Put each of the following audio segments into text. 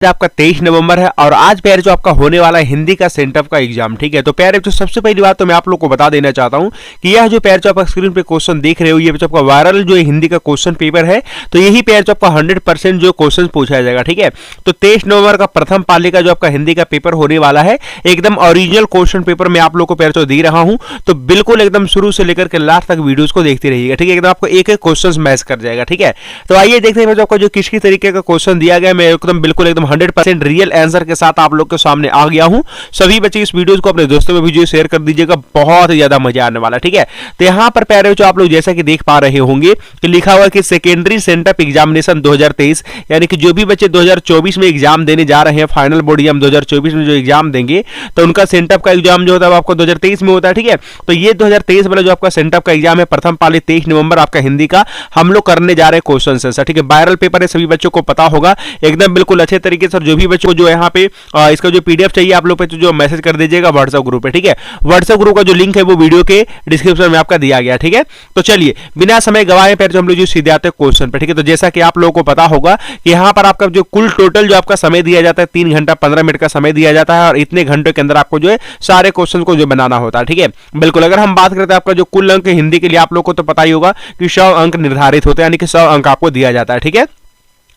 आपका 23 नवंबर है और आज प्यारे जो आपका होने वाला है हिंदी का सेंटअप का एग्जाम। ठीक है, तो प्यारे जो सबसे पहली बात तो मैं आप लोग को बता देना चाहता हूं कि यह जो प्यारे जो आपका स्क्रीन पे क्वेश्चन देख रहे हो ये जो आपका वायरल जो हिंदी का क्वेश्चन पेपर है, तो यही प्यारे जो आपका 100% जो क्वेश्चन पूछा जाएगा। ठीक है, तो 23 नवंबर का प्रथम पाली का जो आपका हिंदी का पेपर होने वाला है, एकदम ओरिजिनल क्वेश्चन पेपर मैं आप लोग को प्यारे जो दे रहा हूं, तो बिल्कुल एकदम शुरू से लेकर के लास्ट तक वीडियोस को देखते रहिएगा। ठीक है, एकदम आपको एक एक क्वेश्चन मैच कर जाएगा। ठीक है, तो आइए देखते हैं जो आपका जो किस तरीके का क्वेश्चन दिया गया, मैं एकदम बिल्कुल एकदम 100% रियल आंसर के साथ आप लोग के सामने आ गया हूं। सभी बच्चे इस वीडियो को अपने दोस्तों में भी शेयर कर दीजिएगा, बहुत ज्यादा मजा आने वाला। ठीक है, तो यहां पर प्यारे जो आप लोग जैसा कि देख पा रहे होंगे कि लिखा हुआ है कि सेकेंडरी सेंटअप एग्जामिनेशन 2023, यानी कि जो भी बच्चे 2024 में एग्जाम देने जा रहे हैं, फाइनल बोर्ड एग्जाम 2024 में जो एग्जाम देंगे, तो उनका सेंटअप का एग्जाम जो होता है आपको 2023 में होता है। ठीक है, तो ये 2023 वाला जो आपका सेंटअप का एग्जाम है प्रथम पाली 23 नवंबर आपका हिंदी का हम लोग करने जा रहे हैं क्वेश्चन से। ठीक है, वायरल पेपर है, सभी बच्चों को पता होगा एकदम बिल्कुल अच्छे तरीके से। जो भी बच्चों जो यहाँ पे इसका जो पीडीएफ चाहिए आप लोग पे जो मैसेज कर दीजिएगा व्हाट्सएप ग्रुप पे। ठीक है, व्हाट्सएप ग्रुप का जो लिंक है वो वीडियो के डिस्क्रिप्शन में आपका दिया गया। ठीक है, तो चलिए बिना समय गवाए फिर हम लोग जो सीधे आते हैं क्वेश्चन पे। ठीक है, तो जैसा कि आप लोगों को पता होगा कि यहाँ पर आपका जो कुल टोटल जो आपका समय दिया जाता है 3 घंटा 15 मिनट का समय दिया जाता है, और इतने घंटों के अंदर आपको जो है सारे क्वेश्चन को जो बनाना होता है। ठीक है, बिल्कुल अगर हम बात करते हैं आपका जो कुल अंक हिंदी के लिए आप लोग को तो पता ही होगा कि 100 अंक निर्धारित होते हैं, यानी कि 100 अंक आपको दिया जाता है। ठीक है,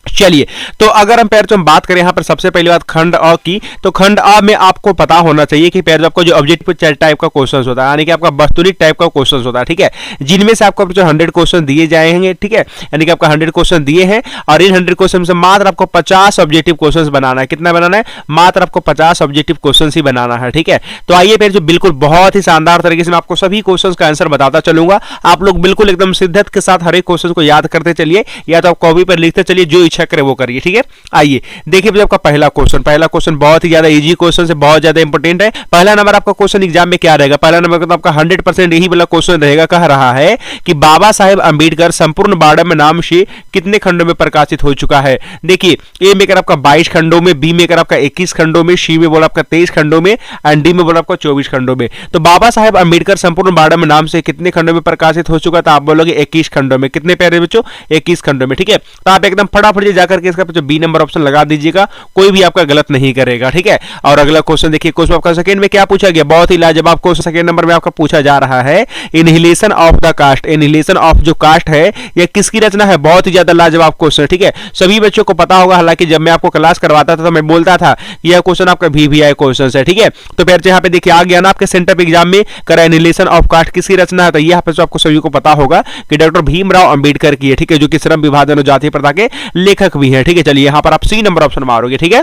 चलिए तो अगर हम पैर बात करें यहां पर सबसे पहली बात खंड अ की, तो खंड अ में आपको पता होना चाहिए कि पैर आपको जो ऑब्जेक्टिव टाइप का क्वेश्चन होता है, यानी कि आपका वस्तुनिक टाइप का क्वेश्चन होता है। ठीक है, जिनमें से आपको जो 100 क्वेश्चन दिए जाएंगे। ठीक है, यानी कि आपका 100 क्वेश्चन दिए हैं और इन 100 क्वेश्चन से मात्र आपको 50 ऑब्जेक्टिव क्वेश्चन बनाना है। कितना बनाना है? मात्र आपको 50 ऑब्जेक्टिव क्वेश्चन ही बनाना है। ठीक है, तो आइए फिर जो बिल्कुल बहुत ही शानदार तरीके से मैं आपको सभी क्वेश्चन का आंसर बताता चलूंगा। आप लोग बिल्कुल एकदम शिद्दत के साथ हर एक क्वेश्चन को याद करते चलिए, या तो आप कॉपी पर लिखते चलिए, जो इच्छा करे वो करिए। ठीक है, आइए देखिए आपका पहला क्वेश्चन बहुत ही ज्यादा इजी क्वेश्चन है, बहुत ज्यादा इंपॉर्टेंट है। पहला नंबर आपका क्वेश्चन एग्जाम में क्या रहेगा? पहला नंबर तो आपका 100% यही वाला क्वेश्चन रहेगा। कह रहा है कि बाबा साहेब अंबेडकर संपूर्ण बारह में नाम से कितने खंडों में प्रकाशित हो चुका है? देखिए ए में कर आपका 22 खंडों में, बी में कर आपका 21 खंडों में, सी में बोला आपका 23 खंडों में, एंड डी में बोला आपका 24 खंडों में। तो बाबा साहेब अंबेडकर संपूर्ण बारह में नाम से कितने खंडों में प्रकाशित हो चुका? तो आप बोलोगे 21 खंडों में। कितने प्यारे बच्चों? 21 खंडों में। ठीक है, तो आप एकदम फटाफट जाकर के इसका बी नंबर ऑप्शन लगा दीजिएगा, कोई भी आपका गलत नहीं करेगा। ठीक है, और अगला क्वेश्चन देखिए, क्वेश्चन आपका सेकंड में क्या पूछा गया? बहुत ही लाजवाब क्वेश्चन सेकंड नंबर में आपका पूछा जा रहा है, inhalation of the cast. Inhalation of जो कास्ट है यह किसकी रचना है? बहुत ही ज्यादा लाजवाब क्वेश्चन। ठीक है, सभी बच्चों को पता होगा, हालांकि जब मैं आपको क्लास करवाता था तो मैं बोलता था यह क्वेश्चन आपका VVI क्वेश्चन है। ठीक है, तो फिर यहाँ पे देखिए आ गया ना आपके सेंटअप एग्जाम में करा इनहिलेशन ऑफ कास्ट किसकी रचना है, तो यहाँ पे आपको सभी को पता होगा कि डॉक्टर भीमराव अंबेडकर की है। ठीक है, जो कि श्रम विभाजन और जातीय प्रथा के लेखक भी हैं। ठीक है, चलिए यहाँ पर आप सी नंबर ऑप्शन मारोगे। ठीक है,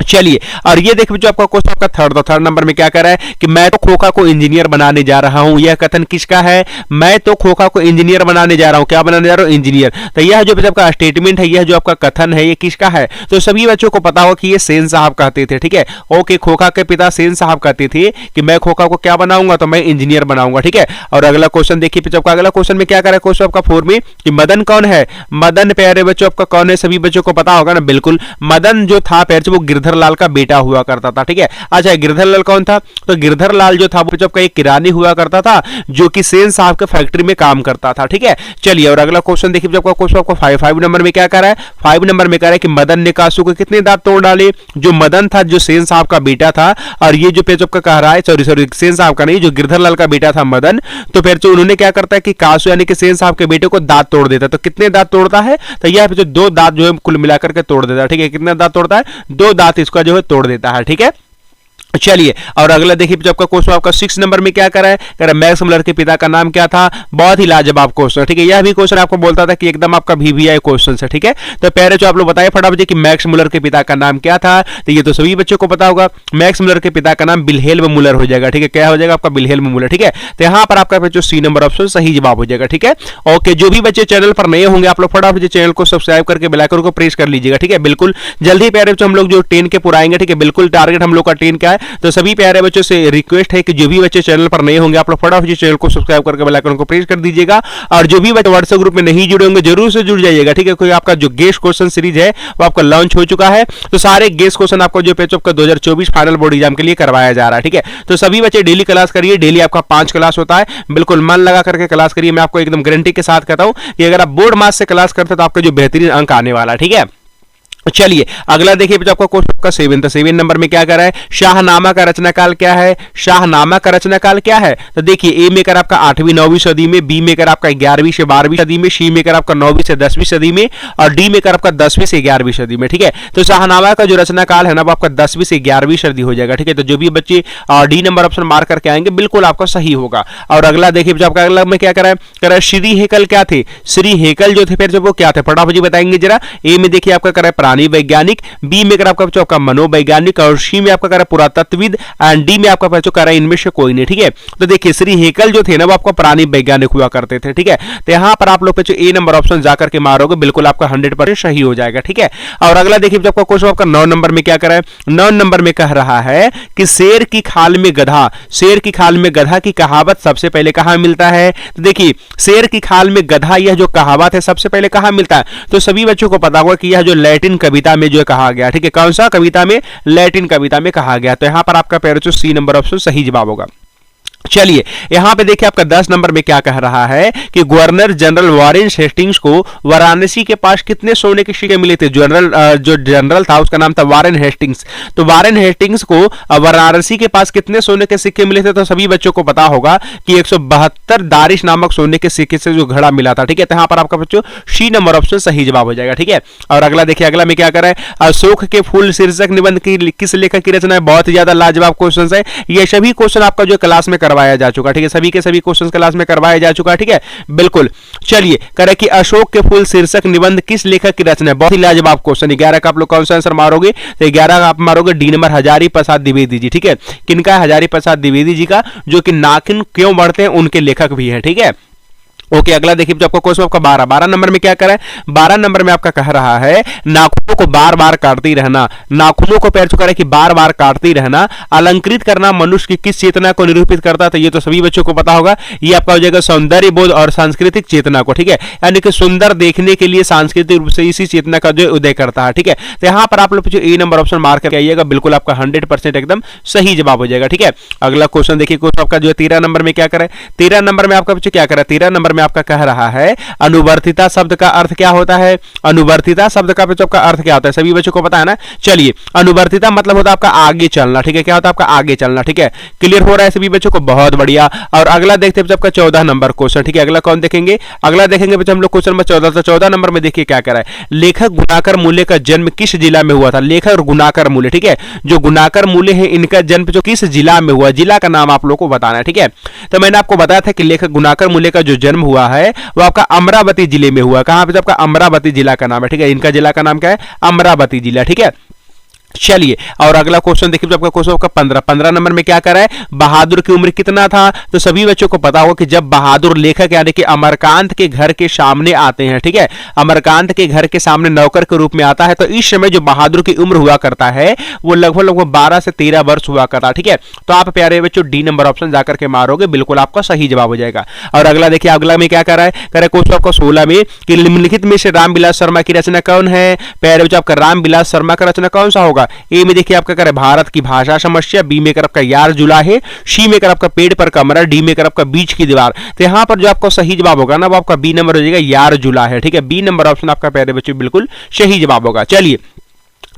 चलिए और ये देखिए जो आपका क्वेश्चन आपका थर्ड नंबर में क्या कर रहा है कि मैं तो खोखा को इंजीनियर बनाने जा रहा हूं। यह कथन किसका है? मैं तो खोखा को इंजीनियर बनाने जा रहा हूं। क्या बनाने जा रहा हूं? इंजीनियर। तो यह जो आपका स्टेटमेंट है, यह जो आपका कथन है, ये किसका है? तो सभी बच्चों को पता होगा कि ये सेन साहब कहते थे। ठीक है, ओके, खोखा के पिता सेन साहब कहते थे कि मैं खोखा को क्या बनाऊंगा? तो मैं इंजीनियर बनाऊंगा। ठीक है, और अगला क्वेश्चन देखिए आपका अगला क्वेश्चन में क्या कर रहा है क्वेश्चन आपका 4 में कि मदन कौन है? मदन प्यारे बच्चों आपका कौन है? सभी बच्चों को पता होगा ना, बिल्कुल मदन जो था प्यारे वो गिरधर लाल का बेटा हुआ करता था। ठीक है, अच्छा गिरधर लाल कौन था? तो गिरधर लाल जो था वो जब का एक किरानी हुआ करता था, जो कि सेन साहब के फैक्ट्री में काम करता था। ठीक है, चलिए और अगला क्वेश्चन देखिए जब क्वेश्चन आपको 5 नंबर में क्या कर रहा है? 5 नंबर में कह रहा है कि मदन ने कासू को कितने दांत तोड़ डाले? जो मदन था जो सेन साहब का बेटा था, और ये जो पेज का कह रहा है सॉरी सेन साहब का नहीं, जो गिरधर लाल का बेटा था मदन, तो फिर जो उन्होंने क्या करता है कि कासू यानी कि सेन साहब के बेटे को दांत तोड़ देता है। तो कितने दांत तोड़ता है? तो यह जो 2 दांत जो है कुल मिलाकर के तोड़ देता है। ठीक है, कितना दांत तोड़ता है? 2 दांत इसका जो है तोड़ देता है। ठीक है, चलिए और अगला देखिए आपका क्वेश्चन आपका 6 नंबर में क्या कर रहा है? कह रहा है मैक्स मुलर के पिता का नाम क्या था? बहुत ही लाजवाब क्वेश्चन। ठीक है, यह भी क्वेश्चन आपको बोलता था कि एकदम आपका VVI क्वेश्चन है। ठीक है, तो पहले जो आप लोग बताइए फटाफट कि मैक्स मुलर के पिता का नाम क्या था? तो ये तो सभी बच्चों को पता होगा, मैक्स मुलर के पिता का नाम विल्हेल्म मुलर हो जाएगा। ठीक है, क्या हो जाएगा आपका? विल्हेल्म मुलर। ठीक है, तो यहाँ पर आपका जो सी नंबर ऑप्शन सही जवाब हो जाएगा। ठीक है, ओके, जो भी बच्चे चैनल पर नए होंगे आप लोग फटाफट चैनल को सब्सक्राइब करके बेल आइकन को प्रेस कर लीजिएगा। ठीक है, बिल्कुल जल्दी प्यारे हम लोग जो 10 के पुराएंगे। ठीक है, बिल्कुल टारगेट हम लोग का 10 का है। तो सभी प्यारे बच्चों से रिक्वेस्ट है कि जो भी बच्चे चैनल पर नए होंगे आप लोग फटाफट चैनल को सब्सक्राइब करके बेल आइकन को प्रेस कर दीजिएगा, और जो भी बच्चे व्हाट्सएप ग्रुप में नहीं जुड़े होंगे जरूर से जुड़ जाइएगा। ठीक है, कोई आपका जो गेस्ट क्वेश्चन सीरीज है वो आपका लॉन्च हो चुका है, तो सारे गेस्ट क्वेश्चन आपको जो पेज का 2024 फाइनल बोर्ड एग्जाम के लिए करवाया जा रहा है। ठीक है, तो सभी बच्चे डेली क्लास करिए, डेली आपका 5 क्लास होता है, बिल्कुल मन लगा करके क्लास करिए। मैं आपको एकदम गारंटी के साथ कहता हूं कि अगर आप बोर्ड मार्क्स से क्लास करते तो आपका जो बेहतरीन अंक आने वाला है। ठीक है, चलिए अगला देखिए बच्चों आपका क्वेश्चन का 7 तो 7 नंबर में क्या कर रहा है, शाहनामा का रचनाकाल क्या है, शाहनामा का रचनाकाल क्या है। तो देखिए ए में कर आपका 8वीं 9वीं सदी में, बी में कर आपका 11वीं से 12वीं सदी में, सी में कर आपका 9वीं से 10वीं सदी में और डी में कर आपका 10वीं से 11वीं सदी में। ठीक है, तो शाहनामा का जो रचनाकाल है ना वो आपका 10वीं से 11वीं सदी हो जाएगा। ठीक है, तो जो भी बच्चे डी नंबर ऑप्शन मार्क करके आएंगे बिल्कुल आपका सही होगा। और अगला देखिए जो आपका अगला में क्या करा है, श्री हेकल क्या थे, श्री हेकल जो थे फिर जो वो क्या थे, फटाफट जी बताएंगे जरा। ए में देखिए आपका करा प्राणी वैज्ञानिक, बी में आपका बच्चों का मनोवैज्ञानिक और सी में आपका करा पुरातत्वविद एंड डी में आपका बच्चों करा इनमें से कोई नहीं। ठीक है, तो देखिए श्री हेकल जो थे ना वो आपका प्राणी वैज्ञानिक हुआ करते थे। ठीक है, तो यहां पर आप लोग बच्चों ए नंबर ऑप्शन जाकर के मारोगे बिल्कुल आपका 100% सही हो जाएगा। ठीक है, और अगला देखिए आपका क्वेश्चन आपका 9 नंबर में क्या करा है, 9 नंबर में कह रहा है कि शेर की खाल में गधा, शेर की खाल में गधा की कहावत सबसे पहले कहां मिलता है। तो देखिए शेर की खाल में गधा यह जो कहावत है सबसे पहले कहां मिलता है, तो सभी बच्चों को पता होगा कि यह जो लैटिन कविता में जो कहा गया। ठीक है, कौन सा कविता में, लैटिन कविता में कहा गया। तो यहां पर आपका पैरोचो सी नंबर ऑप्शन सही जवाब होगा। चलिए यहां पे देखिए आपका 10 नंबर में क्या कह रहा है कि गवर्नर जनरल वॉरेन हेस्टिंग्स को वाराणसी के पास कितने सोने के सिक्के मिले थे। जो जनरल था उसका नाम था वॉरेन हेस्टिंग्स। तो वॉरेन हेस्टिंग्स को वाराणसी के पास कितने सोने के सिक्के मिले थे, तो सभी बच्चों को पता होगा कि 172 दारिश नामक सोने के सिक्के से जो घड़ा मिला था। ठीक है, तो यहां पर आपका बच्चों सी नंबर ऑप्शन सही जवाब हो जाएगा। ठीक है, और अगला देखिए अगला में क्या कर रहा है, अशोक के फूल शीर्षक निबंध की किस लेखक की रचना है। बहुत ही ज्यादा लाजवाब क्वेश्चन है, ये सभी क्वेश्चन आपका जो क्लास में करवाया जा चुका। ठीक है, सभी के सभी क्वेश्चन क्लास में करवाया जा चुका। ठीक है, बिल्कुल। चलिए करे कि अशोक के फूल शीर्षक निबंध किस लेखक की रचना है। बहुत ही लाजवाब क्वेश्चन। 11 का आप लोग कौन सा आंसर मारोगे, तो 11 का आप मारोगे डी नंबर हजारी प्रसाद द्विवेदी जी। ठीक है, किनका, हजारी प्रसाद द्विवेदी जी का, जो कि नाखून क्यों बढ़ते हैं उनके लेखक भी है। ठीक है, ओके, अगला देखिए जो आपका क्वेश्चन आपका 12 नंबर में क्या करा है, 12 नंबर में आपका कह रहा है नाखूनों को बार बार काटती रहना, नाखूनों को पैर चुका है कि बार बार काटती रहना, अलंकृत करना मनुष्य की किस चेतना को निरूपित करता है। तो ये तो सभी बच्चों को पता होगा, ये आपका हो जाएगा सौंदर्य बोध और सांस्कृतिक चेतना को। ठीक है, यानी कि सुंदर देखने के लिए सांस्कृतिक रूप से इसी चेतना का जो उदय करता है। ठीक है, तो यहां पर आप लोग ए नंबर ऑप्शन मार्क करके आइएगा, बिल्कुल आपका 100% एकदम सही जवाब हो जाएगा। ठीक है, अगला क्वेश्चन देखिए क्वेश्चन आपका जो 13 नंबर में क्या करें, 13 नंबर में आपका बच्चे क्या करें, 13 नंबर में आपका कह रहा है अनुवर्तिता शब्द का अर्थ क्या होता है। अनुवर्तिता शब्द का बच्चों का अर्थ क्या होता है, सभी बच्चों को पता है ना। चलिए अनुवर्तिता मतलब होता है आपका आगे चलना। ठीक है, क्या होता है आपका आगे चलना। ठीक है, क्लियर हो रहा है सभी बच्चों को, बहुत बढ़िया। और अगला देखते हैं आपका 14 नंबर क्वेश्चन। ठीक है, अगला कौन देखेंगे, अगला देखेंगे बच्चों हम लोग क्वेश्चन नंबर 14। तो 14 नंबर में देखिए क्या करा है, लेखक गुणाकर मूल्य का जन्म किस जिला में हुआ था। लेखक गुणाकर मूल्य, ठीक है, जो गुणाकर मूल्य है इनका जन्म जो किस जिला में हुआ, जिला का नाम आप लोग को बताना है। ठीक है, तो मैंने आपको बताया था कि लेखक गुणाकर मूल्य का जो जन्म हुआ है वो आपका अमरावती जिले में हुआ। कहां पे, आपका अमरावती जिला का नाम है। ठीक है, इनका जिला का नाम क्या है, अमरावती जिला। ठीक है, चलिए और अगला क्वेश्चन देखिए आपका क्वेश्चन आपका 15 नंबर में क्या करा है, बहादुर की उम्र कितना था। तो सभी बच्चों को पता होगा कि जब बहादुर लेखक यानी कि अमरकांत के घर के सामने आते हैं, ठीक है, अमरकांत के घर के सामने नौकर के रूप में आता है, तो इस समय जो बहादुर की उम्र हुआ करता है वो लगभग 12 से 13 वर्ष हुआ करता है। ठीक है, तो आप प्यारे बच्चों डी नंबर ऑप्शन जाकर के मारोगे, बिल्कुल आपका सही जवाब हो जाएगा। और अगला देखिए अगला में क्या करा है, करे क्वेश्चन आपका 16 में कि निम्नलिखित में से रामविलास शर्मा की रचना कौन है। प्यारे बच्चों आपका रामविलास शर्मा का रचना कौन सा होगा। ए में देखिए आपका करे भारत की भाषा समस्या, बी में कर आपका यार जुला है, सी में कर आपका पेड़ पर कमरा, डी में कर आपका बीच की दीवार। तो यहां पर जो आपका सही जवाब होगा ना वो आपका बी नंबर हो जाएगा, यार जुला है। ठीक है, बी नंबर ऑप्शन आपका प्यारे बच्चों बिल्कुल सही जवाब होगा। चलिए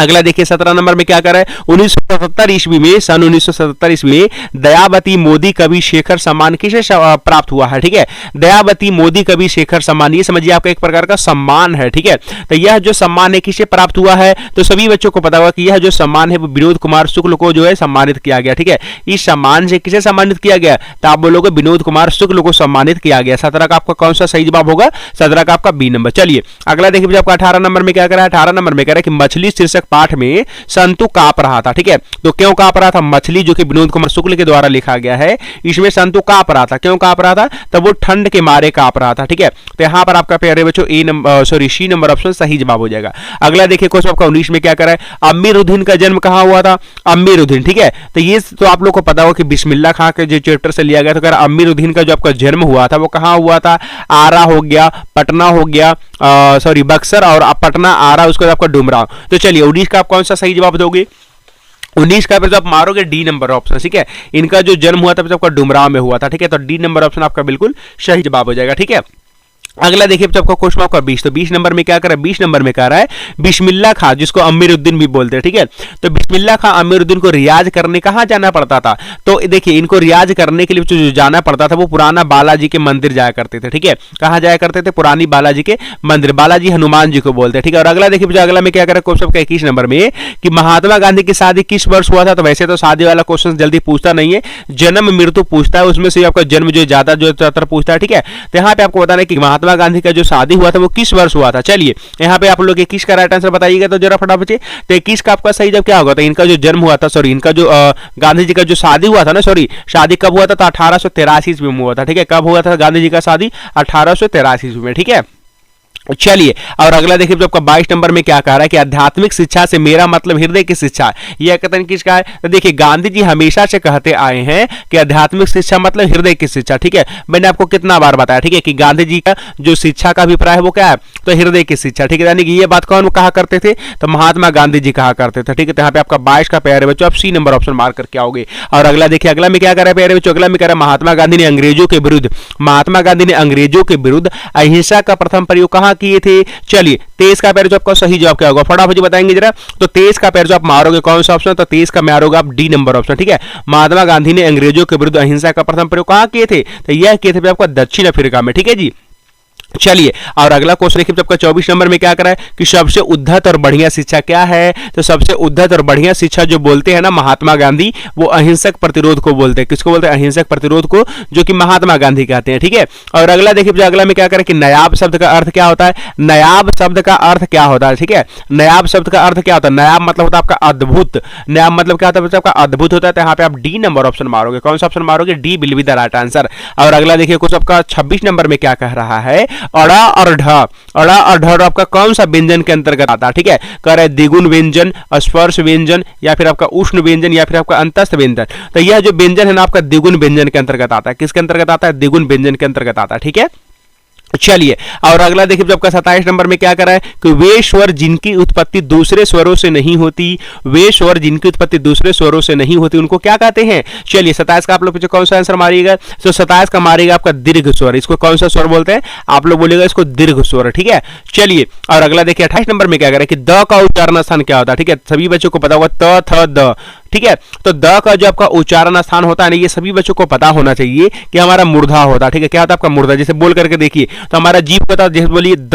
अगला देखिए 17 नंबर में क्या कर रहा है, 1977 ईस्वी में, सन 1977 ईस्वी में दयावती मोदी कवि शेखर सम्मान किसे प्राप्त हुआ है। ठीक है, दयावती मोदी कवि शेखर सम्मान, ये समझिए आपका एक प्रकार का सम्मान है। ठीक है, तो यह जो सम्मान है किसे प्राप्त हुआ है, तो सभी बच्चों को पता होगा कि यह जो सम्मान है वो विनोद कुमार शुक्ल को जो है सम्मानित किया गया। ठीक है, इस सम्मान से किसे सम्मानित किया गया, तो आप बोलोगे विनोद कुमार शुक्ल को सम्मानित किया गया। 17 का आपका कौन सा सही जवाब होगा, 17 का आपका बी नंबर। चलिए अगला देखिए आपका 18 नंबर में क्या करा है, 18 नंबर में कह रहा है कि मछली शीर्षक पाठ में संतु कांप रहा था। ठीक है, तो क्यों कांप रहा था, मछली जो कि विनोद कुमार शुक्ल के द्वारा लिखा गया है, इसमें संतु कांप रहा था। क्यों कांप रहा था, तब वो ठंड के मारे कांप रहा था। ठीक है, तो यहां पर आपका प्यारे बच्चों ए नंबर सी नंबर ऑप्शन सही जवाब हो जाएगा। अगला देखिए क्वेश्चन आपका 19 में क्या करा है, अमीरुद्दीन का जन्म कहां हुआ था। अमीरुद्दीन, ठीक है, तो ये तो आप लोग को पता होगा कि बिस्मिल्लाह खां के जो चैप्टर से लिया गया, तो कह रहा अमीरुद्दीन का जो आपका जन्म हुआ था वो कहां हुआ था, आरा हो गया, पटना हो गया, सॉरी बक्सर और पटना, आरा, उसके बाद आपका डुमराव। तो चलिए 19 का आप कौन सा सही जवाब दोगे, 19 का आप मारोगे डी नंबर ऑप्शन। ठीक है, इनका जो जन्म हुआ था आपका डुमराव में हुआ था। ठीक है, तो डी नंबर ऑप्शन आपका बिल्कुल सही जवाब हो जाएगा। ठीक है, अगला देखिए आपका क्वेश्चन आपका 20, तो 20 नंबर में क्या कर रहा है, 20 नंबर में कह रहा है बिस्मिल्लाह खां, जिसको अमीरुद्दीन भी बोलते हैं, ठीक है। तो बिस्मिल्लाह खां अमीरुद्दीन को रियाज करने कहाँ जाना पड़ता था, तो देखिए इनको रियाज करने के लिए जो जाना पड़ता था वो पुराना बालाजी के मंदिर जाया करते थे, ठीक है। कहाँ जाया करते थे, पुरानी बालाजी के मंदिर, बालाजी हनुमान जी को बोलते हैं, ठीक है। और अगला देखिए अगला में क्या कर रहा है क्वेश्चन 21 नंबर में कि महात्मा गांधी की शादी किस वर्ष हुआ था, तो वैसे तो शादी वाला क्वेश्चन जल्दी पूछता नहीं है, जन्म मृत्यु पूछता है, उसमें से आपका जन्म जो ज्यादा पूछता है, ठीक है। तो यहाँ पे आपको बताना है कि महात्मा गांधी का जो शादी हुआ था वो किस वर्ष हुआ था। चलिए यहाँ पे आप लोग 21 का राइट आंसर बताइएगा, तो जरा फटाफट से। तो 21 का आपका सही जब क्या होगा, तो इनका जो जन्म हुआ था, सॉरी इनका जो गांधी जी का जो शादी हुआ था ना, सॉरी शादी कब हुआ था, तो 1883 ईस्वी में हुआ था, ठीक है। कब हुआ था गांधी जी का शादी, 1883 ईस्वी में, ठीक है। चलिए और अगला देखिए जो आपका 22 नंबर में क्या कह रहा है कि आध्यात्मिक शिक्षा से मेरा मतलब हृदय की शिक्षा, यह कथन किसका है, तो देखिए गांधी जी हमेशा से कहते आए हैं कि आध्यात्मिक शिक्षा मतलब हृदय की शिक्षा, ठीक है। मैंने आपको कितना बार बताया, ठीक है, कि गांधी जी का जो शिक्षा का अभिप्राय है वो क्या है, तो हृदय की शिक्षा, ठीक है। यानी कि ये बात कौन कहा करते थे, तो महात्मा गांधी जी कहा करते थे, ठीक है। तो यहाँ पे आपका 22 का प्यारे बच्चों आप सी नंबर ऑप्शन मार्क करके आओगे। और अगला देखिए अगला में क्या कर रहा है प्यारे बच्चों, अगला में कह रहा है महात्मा गांधी ने अंग्रेजों के विरुद्ध, महात्मा गांधी ने अंग्रेजों के विरुद्ध अहिंसा का प्रथम प्रयोग कहाँ किए थे। चलिए 23 का पैर जो आपका सही जवाब क्या होगा, फटाफट बताएंगे जरा। तो 23 का पैर जो आप मारोगे कौन सा ऑप्शन, तो 23 का मारोगे आप डी नंबर ऑप्शन, ठीक है। महात्मा गांधी ने अंग्रेजों के विरुद्ध अहिंसा का प्रथम प्रयोग कहां किए थे, तो यह किए थे आपका दक्षिण अफ्रीका में, ठीक है जी। चलिए और अगला क्वेश्चन देखिए आपका 24 नंबर में क्या करा है कि सबसे उद्धत और बढ़िया शिक्षा क्या है, तो सबसे उद्धत और बढ़िया शिक्षा जो बोलते हैं ना महात्मा गांधी, वो अहिंसक प्रतिरोध को बोलते हैं। किसको बोलते हैं, अहिंसक प्रतिरोध को, जो कि महात्मा गांधी कहते हैं, ठीक है। और अगला देखिए अगला में क्या करें कि नायाब शब्द का अर्थ क्या होता है, नायाब शब्द का अर्थ क्या होता है, ठीक है। नायाब शब्द का अर्थ क्या होता है, नायाब मतलब होता है आपका अद्भुत, नायाब मतलब क्या होता है आपका अद्भुत होता है। तो यहाँ पे आप डी नंबर ऑप्शन मारोगे, कौन सा ऑप्शन मारोगे, D will be the right answer. और अगला देखिए कुछ आपका 26 नंबर में क्या कह रहा है, अड़ा और ढ, अड़ा और ढ आपका कौन सा व्यंजन के अंतर्गत आता है, ठीक है। कह रहे द्विगुण व्यंजन, स्पर्श व्यंजन, या फिर आपका उष्ण व्यंजन, या फिर आपका अंतस्थ व्यंजन। तो यह जो व्यंजन है ना आपका द्विगुण व्यंजन के अंतर्गत आता है, किसके अंतर्गत आता है, द्विगुण व्यंजन के अंतर्गत आता है, ठीक है। चलिए और अगला देखिए जो आपका 27 नंबर में क्या कर रहा है कि वे स्वर जिनकी उत्पत्ति दूसरे स्वरों से नहीं होती, वे स्वर जिनकी उत्पत्ति दूसरे स्वरों से नहीं होती उनको क्या कहते हैं। चलिए 27 का आप लोग कौन सा आंसर मारिएगा, तो 27 का मारिएगा आपका दीर्घ स्वर, इसको कौन सा स्वर बोलते हैं, आप लोग बोलिएगा इसको दीर्घ स्वर, ठीक है। चलिए और अगला देखिए 28 नंबर में क्या कर रहा है कि द का उच्चारण स्थान क्या होता है, ठीक है। सभी बच्चों को पता होगा त थ द, ठीक है। तो द का जो आपका उच्चारण स्थान होता है ना, ये सभी बच्चों को पता होना चाहिए कि हमारा मूर्धा होता है, ठीक है। क्या होता है आपका मूर्धा, जैसे बोल करके देखिए तो हमारा जीभ होता है, जैसे बोलिए द,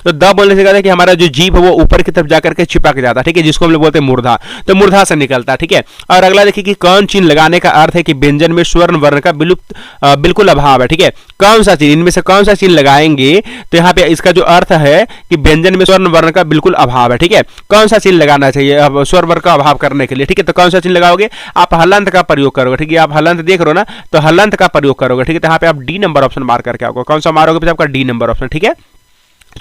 तो द बोलने से कहता है कि हमारा जो जीभ है वो ऊपर की तरफ जाकर के चिपक जाता है, ठीक है, जिसको हम लोग बोलते हैं मूर्धा, तो मूर्धा से निकलता है, ठीक है। और अगला देखिए कि कौन चिन्ह लगाने का अर्थ है कि व्यंजन में स्वर्ण वर्ण का बिल्कुल अभाव है, ठीक है। कौन सा चिन्ह, इनमें से कौन सा चिन्ह लगाएंगे, तो यहाँ पे इसका जो अर्थ है कि व्यंजन में स्वर्ण वर्ण का बिल्कुल अभाव है, ठीक है। कौन सा चिन्ह लगाना चाहिए स्वर वर्ण का अभाव करने के लिए, ठीक है। तो कौन सा चिन्ह लगाओगे, आप हलंत का प्रयोग करोगे, ठीक है। आप हलंत देख रहे हो ना, तो हलंत का प्रयोग करोगे, ठीक है। तो यहाँ पे आप डी नंबर ऑप्शन मार्क करके आओगे, कौन सा मारोगे आपका डी नंबर ऑप्शन, ठीक है।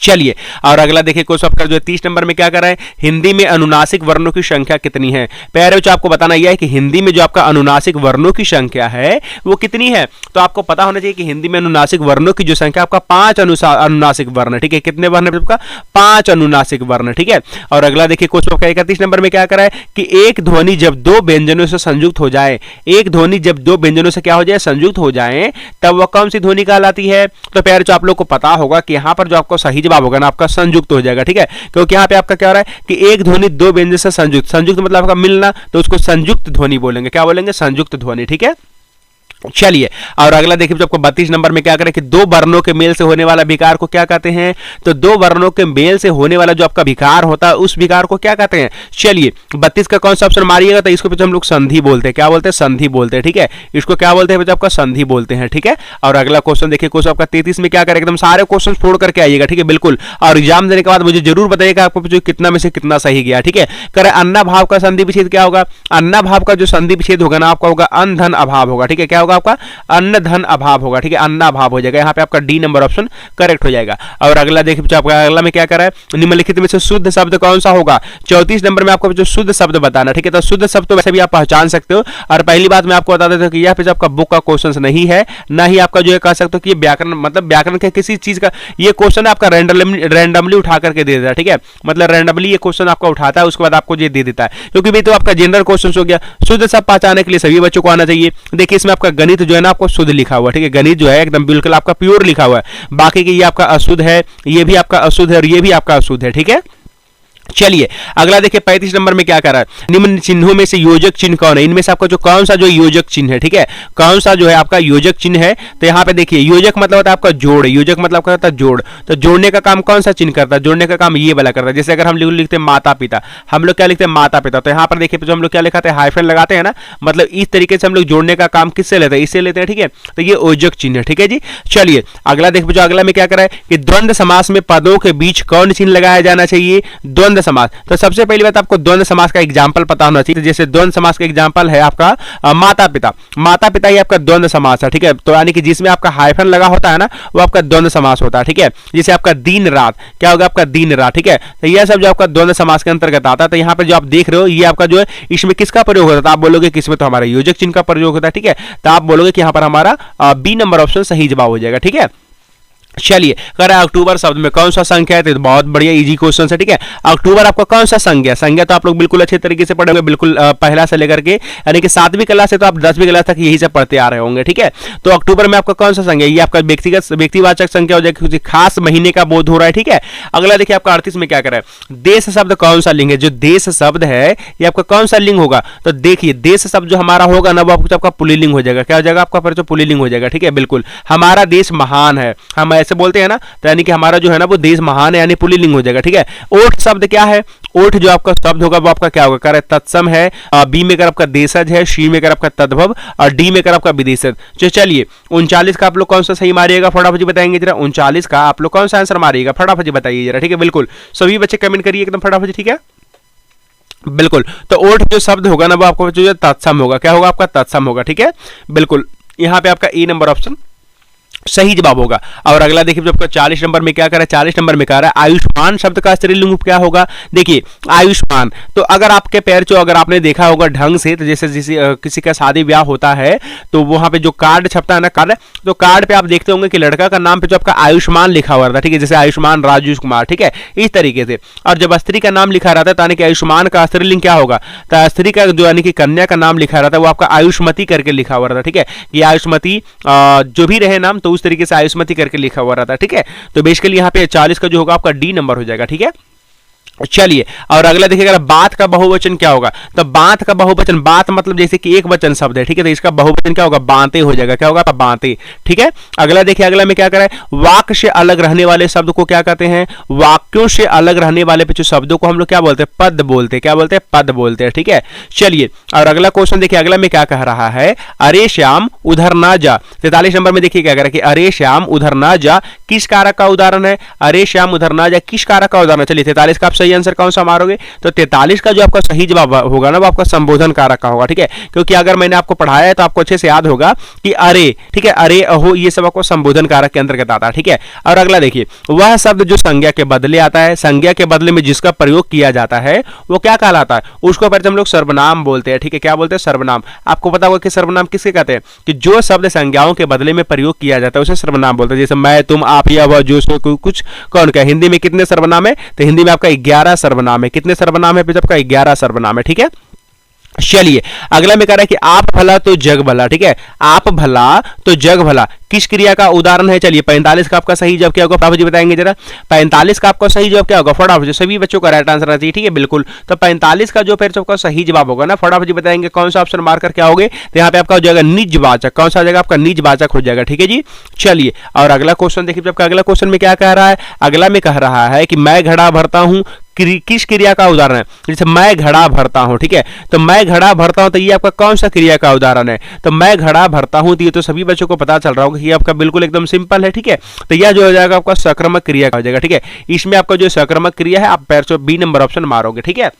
चलिए और अगला देखिए क्वेश्चन आपका जो 30 नंबर में क्या कर रहा है, हिंदी में अनुनासिक वर्णों की संख्या कितनी है। प्यारे बच्चों आपको बताना यह है कि हिंदी में जो आपका अनुनासिक वर्णों की संख्या है वो कितनी है, तो आपको पता होना चाहिए कि हिंदी में अनुनासिक वर्णों की जो संख्या आपका 5 अनुनासिक वर्ण, ठीक है। कितने वर्ण है आपका, 5 अनुनासिक वर्ण, ठीक है। और अगला देखिए क्वेश्चन आपका 31 नंबर में क्या कर रहा है कि एक ध्वनि जब दो व्यंजनों से संयुक्त हो जाए, एक ध्वनि जब दो व्यंजनों से क्या हो जाए, संयुक्त हो जाए, तब वह कौन सी ध्वनि कहलाती है। तो प्यारे बच्चों आप लोग को पता होगा कि यहाँ पर जो आपको सही जवाब होगा ना आपका संयुक्त हो जाएगा, ठीक है। क्योंकि यहाँ पे आपका क्या हो रहा है कि एक ध्वनि दो व्यंजन से संयुक्त, संयुक्त मतलब आपका मिलना, तो उसको संयुक्त ध्वनि बोलेंगे, क्या बोलेंगे, संयुक्त ध्वनि, ठीक है। चलिए और अगला देखिए आपको 32 नंबर में क्या करें कि दो वर्णों के मेल से होने वाला विकार को क्या कहते हैं, तो दो वर्णों के मेल से होने वाला जो आपका विकार होता है उस विकार को क्या कहते हैं। चलिए 32 का कौन सा ऑप्शन मारिएगा, तो इसको पीछे हम लोग संधि बोलते हैं, क्या बोलते हैं, संधि बोलते हैं, ठीक है। इसको क्या बोलते हैं आपका संधि बोलते हैं, ठीक है। और अगला क्वेश्चन देखिए क्वेश्चन आपका 33 में क्या करें, एकदम सारे क्वेश्चन छोड़ करके आइएगा, ठीक है, बिल्कुल। और एग्जाम देने के बाद मुझे जरूर बताइएगा आपको जो कितना में से कितना सही गया, ठीक है। करें अन्ना भाव का संधि विच्छेद क्या होगा, अन्ना भाव का जो संधि विच्छेद होगा ना आपका होगा अन धन अभाव होगा, ठीक है। क्या होगा आपका अन्न धन अभाव होगा, ठीक है, अन्ना अभाव हो जाएगा, यहाँ पे आपका डी नंबर ऑप्शन करेक्ट हो जाएगा। और अगला देखिए आपका अगला में क्या कर रहा है, निम्नलिखित में से शुद्ध शब्द कौन सा होगा। 34 नंबर में आपको जो शुद्ध शब्द बताना, ठीक है। तो शुद्ध शब्द तो वैसे भी आप पहचान सकते हो, और पहली बात मैं आपको बता देता हूँ कि यह पे आपका बुक का क्वेश्चन नहीं है, ना ही आपका जो है कह सकते हो कि ये व्याकरण मतलब व्याकरण के किसी चीज का ये क्वेश्चन आपका रैंडमली उठा करके दे देता है, ठीक है। मतलब रैंडमली ये क्वेश्चन आपका उठाता है, उसके बाद आपको ये दे देता है, क्योंकि भी तो आपका जनरल क्वेश्चन हो गया। शुद्ध शब्द पहचानने के लिए सभी बच्चों को आना चाहिए। देखिए इसमें आपका गणित जो है ना आपको शुद्ध लिखा हुआ है, ठीक है, गणित जो है एकदम बिल्कुल आपका प्योर लिखा हुआ है। बाकी के ये आपका अशुद्ध है, ये भी आपका अशुद्ध है और ये भी आपका अशुद्ध है, ठीक है। चलिए अगला देखिए 35 नंबर में क्या कर रहा है, निम्न चिन्हों में से योजक चिन्ह कौन है, इनमें से आपका जो कौन सा जो योजक चिन्ह है, ठीक है, कौन सा जो है आपका योजक चिन्ह है। तो यहाँ पे देखिए योजक मतलब होता है आपका जोड़, योजक मतलब क्या होता है जोड़, तो जोड़ने का काम कौन सा चिन्ह करता है, जोड़ने का काम ये वाला करता है। जैसे अगर हम लिखते हैं माता पिता, हम लोग क्या लिखते हैं माता पिता, तो यहाँ पर देखिए जो हम लोग क्या लिखाते हैं हाइफन लगाते हैं ना, मतलब इस तरीके से हम लोग जोड़ने का काम किससे लेते हैं, इससे लेते हैं, ठीक है, तो ये योजक चिन्ह है, ठीक है जी। चलिए अगला देखिए जो अगला में क्या करा है कि द्वंद्व समास में पदों के बीच कौन चिन्ह लगाया जाना चाहिए, द्वंद्व समास। तो सबसे पहली बात आपको द्वंद्व समास का एग्जांपल पता होना चाहिए। जैसे द्वंद्व समास का एग्जांपल है आपका माता पिता, माता पिता ही आपका द्वंद्व समास है, ठीक है, तो यानी कि जिसमें आपका हाइफन लगा होता है ना वो आपका द्वंद्व समास होता है, ठीक है। जैसे आपका दिन रात, क्या होगा आपका दिन रात, ठीक है, तो यह सब जो आपका द्वंद्व समास के अंतर्गत आता है। तो यहाँ पे जो आप देख रहे हो ये आपका जो है इसमें किसका प्रयोग होता है, आप बोलोगे किसमें, तो हमारा योजक चिन्ह का प्रयोग होता है, ठीक है, तो आप बोलोगे कि यहाँ पर हमारा बी नंबर ऑप्शन सही जवाब हो जाएगा, ठीक है। चलिए कह रहा है अक्टूबर शब्द में कौन सा संख्या है, तो बहुत बढ़िया इजी क्वेश्चन है, ठीक है। अक्टूबर आपका कौन सा संख्या, संख्या तो आप लोग बिल्कुल अच्छे तरीके से पढ़े होंगे, बिल्कुल पहला से लेकर के यानी कि 7वीं क्लास से तो आप 10वीं क्लास तक यही से पढ़ते आ रहे होंगे, ठीक है। तो अक्टूबर में आपका कौन सा संख्या, ये आपका व्यक्तिगत व्यक्तिवाचक संख्या हो जाएगी, खास महीने का बोध हो रहा है, ठीक है। अगला देखिए आपका 38 में क्या कर रहा है, देश शब्द कौन सा लिंग है, जो देश शब्द है ये आपका कौन सा लिंग होगा, तो देखिए देश शब्द जो हमारा होगा ना वो आपका पुल्लिंग हो जाएगा, क्या हो जाएगा आपका परिचय पुल्लिंग हो जाएगा, ठीक है, बिल्कुल। हमारा देश महान है, हम ऐसे बोलते हैं ना, तो यानी कि हमारा जो है ना वो देश महान है यानी पुल्लिंग हो जाएगा, ठीक है। ओठ शब्द क्या है, ओठ जो आपका शब्द होगा वो आपका क्या होगा, कर तत्सम है, बी में कर आपका देशज है, सी में कर आपका तद्भव और डी में कर आपका विदेशज। तो चलिए 39 का आप लोग कौन सा सही मारिएगा फटाफट बताएंगे जरा, 39 का आप लोग कौन सा आंसर मारिएगा फटाफट बताइए जरा, ठीक है, बिल्कुल सभी बच्चे कमेंट करिए एकदम फटाफट, ठीक है, बिल्कुल। तो ओठ जो शब्द होगा ना वो आपको जो तत्सम होगा, क्या होगा आपका तत्सम होगा, ठीक है, बिल्कुल। यहाँ पे आपका ए नंबर ऑप्शन सही जवाब होगा। और अगला देखिए जो आपका 40 नंबर में क्या कर रहा है, 40 नंबर में कह रहा है आयुष्मान शब्द का स्त्रीलिंग क्या होगा। देखिए आयुष्मान, तो अगर आपके पैर जो अगर आपने देखा होगा ढंग से, तो जैसे किसी का शादी ब्याह होता है तो वहां पे जो कार्ड छपता है ना कार्ड, तो कार्ड पे आप देखते होंगे कि लड़का का नाम पे जो आपका आयुष्मान लिखा हुआ रहता है, ठीक है, जैसे आयुष्मान राजेश कुमार, ठीक है, इस तरीके से। और जब स्त्री का नाम लिखा रहता है तो यानी कि आयुष्मान का स्त्रीलिंग क्या होगा, तो स्त्री का जो यानी कि कन्या का नाम लिखा रहता है वो आपका आयुष्मती करके लिखा हुआ रहता है, ठीक है, ये आयुष्मती जो भी रहे नाम तो उस तरीके से आयुष्मती करके लिखा हुआ रहता है, ठीक है। तो बेसिकली यहाँ पे 40 का जो होगा आपका डी नंबर हो जाएगा, ठीक है। चलिए और अगला देखिएगा बात का बहुवचन क्या होगा, तो बात का बहुवचन, बात मतलब जैसे कि एक वचन शब्द है, ठीक है, तो इसका बहुवचन क्या होगा, बातें हो जाएगा, क्या होगा बातें, ठीक है। अगला देखिए अगला में क्या करा है, वाक्य से अलग रहने वाले शब्द को क्या कहते हैं, वाक्यों से अलग रहने वाले जो शब्दों को हम लोग क्या बोलते हैं, पद बोलते हैं, क्या बोलते हैं, पद बोलते हैं, ठीक है। चलिए और अगला क्वेश्चन देखिए अगला में क्या कह रहा है, अरे श्याम उधर ना जा। 43 नंबर में देखिए क्या कह रहा है कि अरे श्याम उधर ना जा किस कारक का उदाहरण है, अरे श्याम उधर ना जा किस कारक का उदाहरण है। चलिए 43 का आप सही आंसर कौन सा मारोगे, तो 43 का जो आपका सही जवाब होगा ना वो आपका संबोधन कारक का होगा, ठीक है, क्योंकि अगर मैंने आपको पढ़ाया है तो आपको अच्छे से याद होगा कि अरे, ठीक है, अरे अहो ये सब आपको संबोधन कारक के अंतर्गत आता है, ठीक है। और अगला देखिए वह शब्द जो संज्ञा के बदले आता है, संज्ञा के बदले में जिसका प्रयोग किया जाता है वो क्या कहलाता है, उसको पर हम लोग सर्वनाम बोलते हैं, ठीक है, क्या बोलते हैं सर्वनाम। आपको पता होगा कि सर्वनाम किसके कहते हैं, कि जो शब्द संज्ञाओं के बदले में प्रयोग किया जाता है उसे सर्वनाम बोलते हैं। जैसे मैं तुम आप या वह जो कुछ कौन क्या, हिंदी में कितने सर्वनाम है, तो हिंदी में आपका 11 सर्वनाम है, कितने सर्वनाम है, आपका 11 सर्वनाम है, ठीक है। चलिए अगला में कह रहा है कि आप भला तो जग भला, ठीक है, आप भला तो जग भला किस क्रिया का उदाहरण है। चलिए 45 का आपका सही जवाब क्या होगा फटाफट बताएंगे जरा, 45 का आपका सही जवाब क्या होगा फटाफट, सभी बच्चों का राइट आंसर चाहिए, ठीक है, बिल्कुल। तो 45 का जो फिर आपका सही जवाब होगा ना फटाफट बताएंगे कौन सा ऑप्शन मार्कर क्या होगे, तो यहाँ पे आपका हो जाएगा निजवाचक, कौन सा हो जाएगा आपका निजवाचक हो जाएगा, ठीक है जी। चलिए और अगला क्वेश्चन देखिए आपका अगला क्वेश्चन में क्या कह रहा है, अगला में कह रहा है कि मैं घड़ा भरता हूँ किस क्रिया का उदाहरण है, जैसे मैं घड़ा भरता हूं, ठीक है, तो मैं घड़ा भरता हूं तो ये आपका कौन सा क्रिया का उदाहरण है, तो मैं घड़ा भरता हूं तो ये तो सभी बच्चों को पता चल रहा होगा कि ये आपका बिल्कुल एकदम सिंपल है, ठीक है। तो यह जो हो जाएगा आपका सक्रमक क्रिया का हो जाएगा, ठीक है, इसमें आपका जो सक्रमक क्रिया है आप पैर बी नंबर ऑप्शन मारोगे, ठीक है।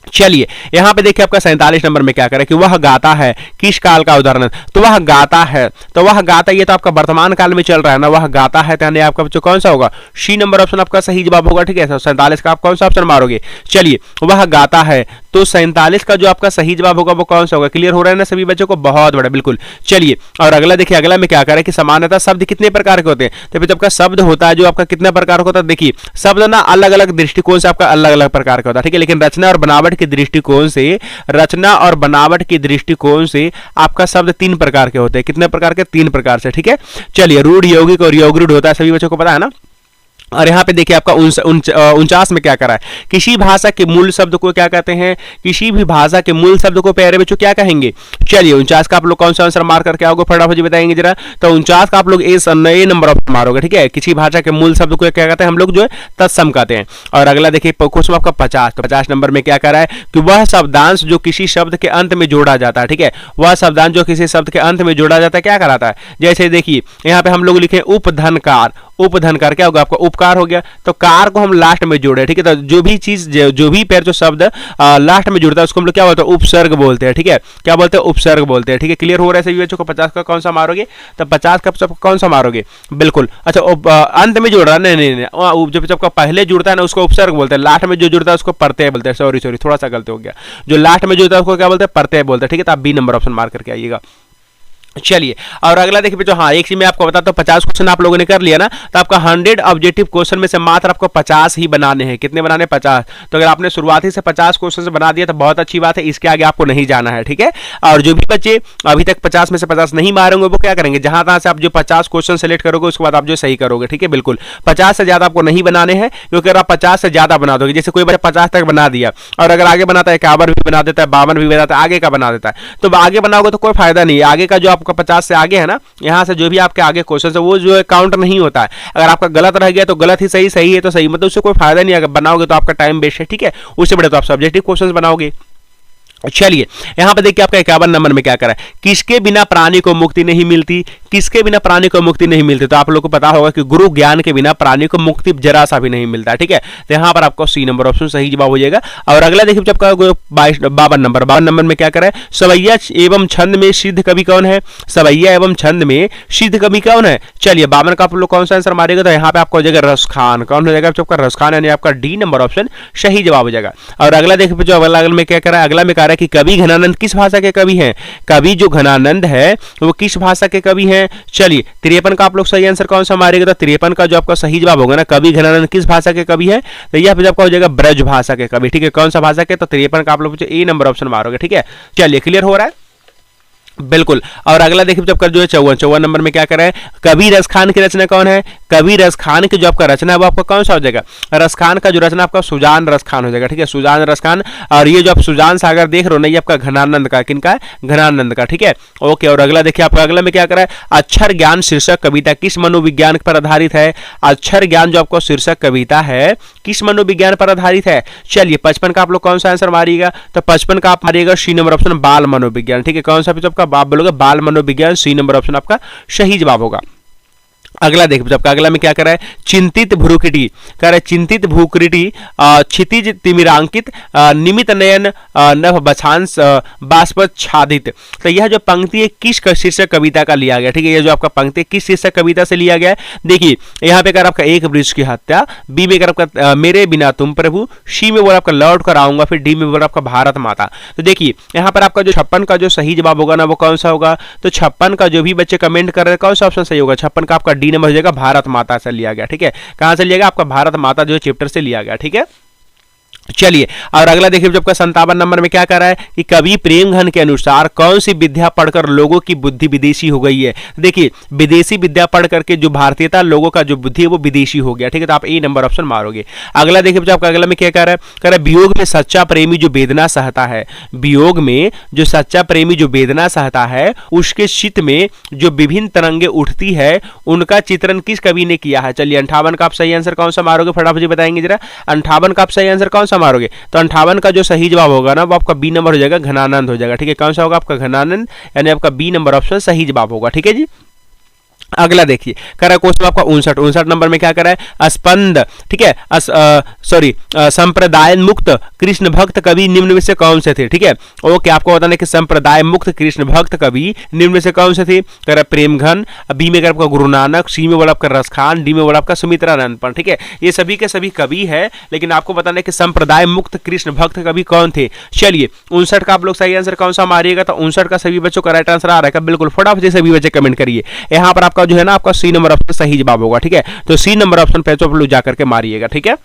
चलिए यहां पे देखिए आपका 47 नंबर में क्या करे कि वह गाता है किस काल का उदाहरण है, तो वह गाता है, तो वह गाता ये तो आपका वर्तमान काल में चल रहा है ना, वह गाता है तो आपका जो कौन सा होगा, सी नंबर ऑप्शन आपका सही जवाब होगा, ठीक है। 47 का आप कौन सा ऑप्शन मारोगे, चलिए वह गाता है, तो 47 का जो आपका सही जवाब होगा वो कौन सा होगा, क्लियर हो रहा है ना सभी बच्चों को, बहुत बड़ा, बिल्कुल। चलिए और अगला देखिए अगला में क्या करे कि समानता शब्द कितने प्रकार के होते हैं, तो फिर आपका शब्द होता है जो आपका कितने प्रकार का होता है, देखिए शब्द ना अलग अलग दृष्टिकोण से आपका अलग अलग प्रकार का होता है, ठीक है, लेकिन रचना और बनावट बनावट के दृष्टिकोण से, रचना और बनावट के दृष्टिकोण से आपका शब्द 3 प्रकार के होते हैं। कितने प्रकार के? 3 प्रकार से, ठीक है। चलिए, रूढ़, यौगिक और यौगरूढ़ होता है, सभी बच्चों को पता है ना। और यहाँ पे देखिए आपका 49 में क्या करा है, किसी भाषा के मूल शब्द को क्या कहते हैं, किसी भी भाषा के मूल शब्द को प्यारे बच्चों क्या कहेंगे। चलिए 49 का आप लोग कौन सा आंसर मार करके आओगे, फटाफट बताएंगे जरा। तो 49 का आप लोग ए नंबर ऑप्शन मारोगे, ठीक है। किसी भाषा के मूल शब्द को क्या कहते हैं हम लोग, जो है तत्सम कहते हैं। और अगला देखिए क्वेश्चन आपका 50, तो 50 नंबर में क्या करा है कि वह शब्दांश जो किसी शब्द के अंत में जोड़ा जाता है, ठीक है, वह शब्दांश जो किसी शब्द के अंत में जोड़ा जाता है क्या कराता है। जैसे देखिए यहाँ पे हम लोग लिखे उपधनकार, उपधनकार क्या होगा आपका, उपकार हो गया, तो कार को हम लास्ट में जोड़े, ठीक है। तो जो भी चीज, जो भी पैर जो शब्द लास्ट में जुड़ता है उसको हम लोग क्या बोलते हैं, उपसर्ग बोलते हैं, ठीक है। क्या बोलते हैं, उपसर्ग बोलते हैं, ठीक है। क्लियर हो रहा है सभी बच्चों को। 50 का कौन सा मारोगे, तो 50 का सब कौन सा मारोगे, बिल्कुल। अच्छा, अंत में जुड़ रहा है, नहीं, जब सबका पहले जुड़ता है ना उसको उपसर्ग बोलते हैं, लास्ट में जो जुड़ता है उसको प्रत्यय बोलते हैं। सॉरी थोड़ा सा गलती हो गया, जो लास्ट में जुड़ता है उसको क्या बोलते हैं, प्रत्यय बोलते हैं, ठीक है। तो आप बी नंबर ऑप्शन मार करके आइएगा। चलिए, और अगला देखिए बच्चों, हाँ एक चीज मैं आपको बताता हूँ, 50 क्वेश्चन आप लोगों ने कर लिया ना, तो आपका 100 ऑब्जेक्टिव क्वेश्चन में से मात्र आपको 50 ही बनाने हैं। कितने बनाने, 50। तो अगर आपने शुरुआती से 50 क्वेश्चन बना दिया तो बहुत अच्छी बात है, इसके आगे आपको नहीं जाना है, ठीक है। और जो भी बच्चे अभी तक 50 में से 50 नहीं मारेंगे वो क्या करेंगे, जहां तहां से आप जो 50 क्वेश्चन सेलेक्ट करोगे उसके बाद आप जो सही करोगे, ठीक है। बिल्कुल 50 से ज्यादा आपको नहीं बनाने हैं, क्योंकि अगर आप 50 से ज्यादा बना दोगे, जैसे कोई बच्चा 50 तक बना दिया और अगर आगे बनाता है 51 भी बना देता है, 52 भी बनाता है, आगे का बना देता है, तो आगे बनाओगे तो कोई फायदा नहीं है। आगे का जो आपका 50 से आगे है ना, यहां से जो भी आपके आगे क्वेश्चन है वो जो है काउंट नहीं होता है। अगर आपका गलत रह गया तो गलत ही, सही सही है तो सही, मतलब उससे कोई फायदा नहीं। अगर बनाओगे तो आपका टाइम वेस्ट है, ठीक है। उससे बड़े तो आप सब्जेक्टिव क्वेश्चंस बनाओगे। चलिए यहां पे देखिए आपका 51 नंबर में क्या करा है, किसके बिना प्राणी को मुक्ति नहीं मिलती, किसके बिना प्राणी को मुक्ति नहीं मिलती। तो आप लोगों को पता होगा कि गुरु ज्ञान के बिना प्राणी को मुक्ति जरा सा भी नहीं मिलता, ठीक है। तो यहां पर आपको सी नंबर ऑप्शन सही जवाब हो जाएगा। और अगला देखिए जब 52 नंबर में क्या करा है, सवैया एवं छंद में सिद्ध कवि कौन है, सवैया एवं छंद में सिद्ध कवि कौन है। चलिए 52 का आप लोग कौन सा आंसर मारेगा, तो यहाँ पे आपको हो जाएगा रसखान। कौन हो जाएगा आपका, रसखान, यानी आपका डी नंबर ऑप्शन सही जवाब हो जाएगा। और अगला देखिए जो अगला में क्या करा है, अगला में कह रहा है कि कवि घनानंद किस भाषा के कवि हैं, कवि जो घनानंद है वो किस भाषा के कवि हैं। चलिए 53 का आप लोग सही आंसर कौन सा मारेगा, तो 53 का जो आपका सही जवाब होगा ना, कवि घनानंद किस भाषा के कवि है, तो यह आपका हो जाएगा ब्रज भाषा के कवि, ठीक है। कौन सा भाषा के, तो 53 का आप लोग ए नंबर ऑप्शन मारोगे, ठीक है। चलिए क्लियर हो रहा है, बिल्कुल। और अगला देखिए जब कर जो है 54 नंबर में क्या कर रहा है, कवि रसखान की रचना कौन है, कवि रसखान की जो आपका रचना है वो आपका कौन सा हो जाएगा, रसखान का जो रचना आपका सुजान रसखान हो जाएगा, ठीक है, सुजान रसखान। और ये जो आप सुजान सागर देख रहे हो ना, ये आपका घनानंद का, किनका है, घनानंद का, ठीक है, ओके। और अगला देखिए आपका अगला में क्या कर रहा है, अक्षर ज्ञान शीर्षक कविता किस मनोविज्ञान पर आधारित है, अक्षर ज्ञान जो आपको शीर्षक कविता है किस मनोविज्ञान पर आधारित है। चलिए 55 का आप लोग कौन सा आंसर मारिएगा, तो 55 का आप मारिएगा सी नंबर ऑप्शन बाल मनोविज्ञान, ठीक है। कौन सा आपका आप बोलोगे, बाल मनोविज्ञान, सी नंबर ऑप्शन आपका सही जवाब होगा। अगला देखिए आपका अगला में क्या कर रहा है, चिंतित भ्रुकुटी कह रहा है, चिंतित भ्रुकुटी क्षितिज तिमिरांकित निमित नयन नभ बछांस बाष्पच्छादित। तो यह जो पंक्ति है किस शीर्षक कविता का लिया गया, ठीक है। यह जो आपका पंक्ति किस शीर्षक कविता से लिया गया है, देखिए यहाँ पे अगर आपका एक वृक्ष की हत्या, बी में अगर आपका मेरे बिना तुम प्रभु, सी में बोला आपका लौट कर आऊंगा, फिर डी में बोला आपका भारत माता। तो देखिए यहाँ पर आपका जो 56 का जो सही जवाब होगा ना वो कौन सा होगा, तो 56 का जो भी बच्चे कमेंट कर रहे हैं कौन सा ऑप्शन सही होगा, 56 का आपका डी नंबर हो जाएगा, भारत माता से लिया गया, ठीक है। कहां से लिया गया, आपका भारत माता जो चैप्टर से लिया गया, ठीक है। चलिए और अगला देखिए जब का 57 नंबर में क्या कर रहा है कि कवि प्रेमघन के अनुसार कौन सी विद्या पढ़कर लोगों की बुद्धि विदेशी हो गई है। देखिए विदेशी विद्या पढ़ करके जो भारतीयता लोगों का जो बुद्धि है वो विदेशी हो गया, ठीक है। तो आप ए नंबर ऑप्शन मारोगे। अगला देखिए आपका अगला में क्या कर रहा है, वियोग में सच्चा प्रेमी जो वेदना सहता है, वियोग में जो सच्चा प्रेमी जो वेदना सहता है उसके चित्त में जो विभिन्न तरंगे उठती है उनका चित्रण किस कवि ने किया है। चलिए 58 का आप सही आंसर कौन सा मारोगे, फटाफट बताएंगे जरा। 58 का आप सही आंसर कौन सा मारोगे, तो 58 का जो सही जवाब होगा ना वो आपका बी नंबर हो जाएगा, घनानंद हो जाएगा, ठीक है। कौन सा होगा आपका घनानंद, यानी आपका बी नंबर ऑप्शन सही जवाब होगा, ठीक है जी। अगला देखिए करा क्वेश्चन आपका 59 नंबर में क्या करा है, स्पंद, ठीक है, सॉरी संप्रदाय मुक्त कृष्ण भक्त कवि निम्न में से कौन से थे, ठीक है। ओके आपको बताना कि संप्रदाय मुक्त कृष्ण भक्त कवि निम्न में से कौन से थे, करा प्रेमघन, बी में आपका गुरु नानक, सी में बोला आपका रसखान, डी में बोला आपका सुमित्रानंद पंत, ठीक है। ये सभी के सभी कवि है, लेकिन आपको बताना है कि संप्रदाय मुक्त कृष्ण भक्त कवि कौन थे। चलिए 59 का आप लोग सही आंसर कौन सा मारिएगा, तो 59 का सभी बच्चों का राइट आंसर आ रहा है, बिल्कुल फटाफट से सभी बच्चे कमेंट करिए। यहाँ पर आपका जो है ना आपका सी नंबर ऑप्शन सही जवाब होगा, ठीक है। तो सी नंबर ऑप्शन पे तो आप लोग जाकर के मारिएगा, ठीक है।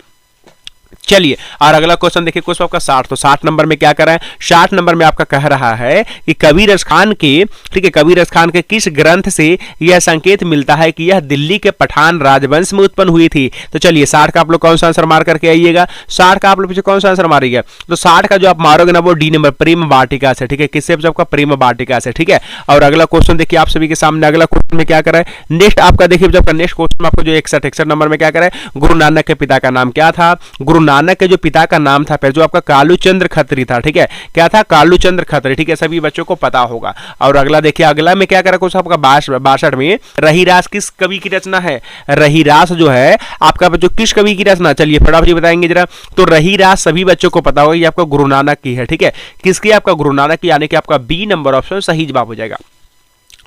चलिए, और अगला क्वेश्चन देखिए, क्वेश्चन आपका 60, तो 60 नंबर में क्या कर रहा है, 60 नंबर में आपका कह रहा है कि कबीर खान के, ठीक है, कबीर खान के किस ग्रंथ से यह संकेत मिलता है कि यह दिल्ली के पठान राजवंश में उत्पन्न हुई थी। तो चलिए 60 का आप लोग कौन सा आंसर मार करके आइएगा, 60 का आप लोग पीछे कौन सा आंसर मारिएगा, तो 60 का जो आप मारोगे ना वो डी नंबर प्रेम वाटिका से, ठीक है, किससे आपका प्रेम वाटिका से, ठीक है। और अगला क्वेश्चन देखिए आप सभी के सामने, अगला क्वेश्चन में क्या कर रहा है, नेक्स्ट आपका देखिए आपका नेक्स्ट क्वेश्चन आपको जो 61 नंबर में क्या कर रहा है, गुरु नानक के पिता का नाम क्या था, गुरु नानक के जो पिता का नाम था जो आपका कालूचंद्र खत्री था, ठीक है, क्या था, कालूचंद्र खत्री, ठीक है, सभी बच्चों को पता होगा। और अगला देखिए, अगला में क्या करा कुछ आपका 62 में रहीरास किस कवि की रचना है, रहीरास जो है आपका जो किस कवि की रचना, चलिए फटाफट जी बताएंगे जरा। तो रहीरास सभी बच्चों को पता होगा ये आपका गुरु नानक की है, ठीक है, किसकी, आपका गुरु नानक की, यानी कि आपका बी नंबर ऑप्शन सही जवाब हो जाएगा।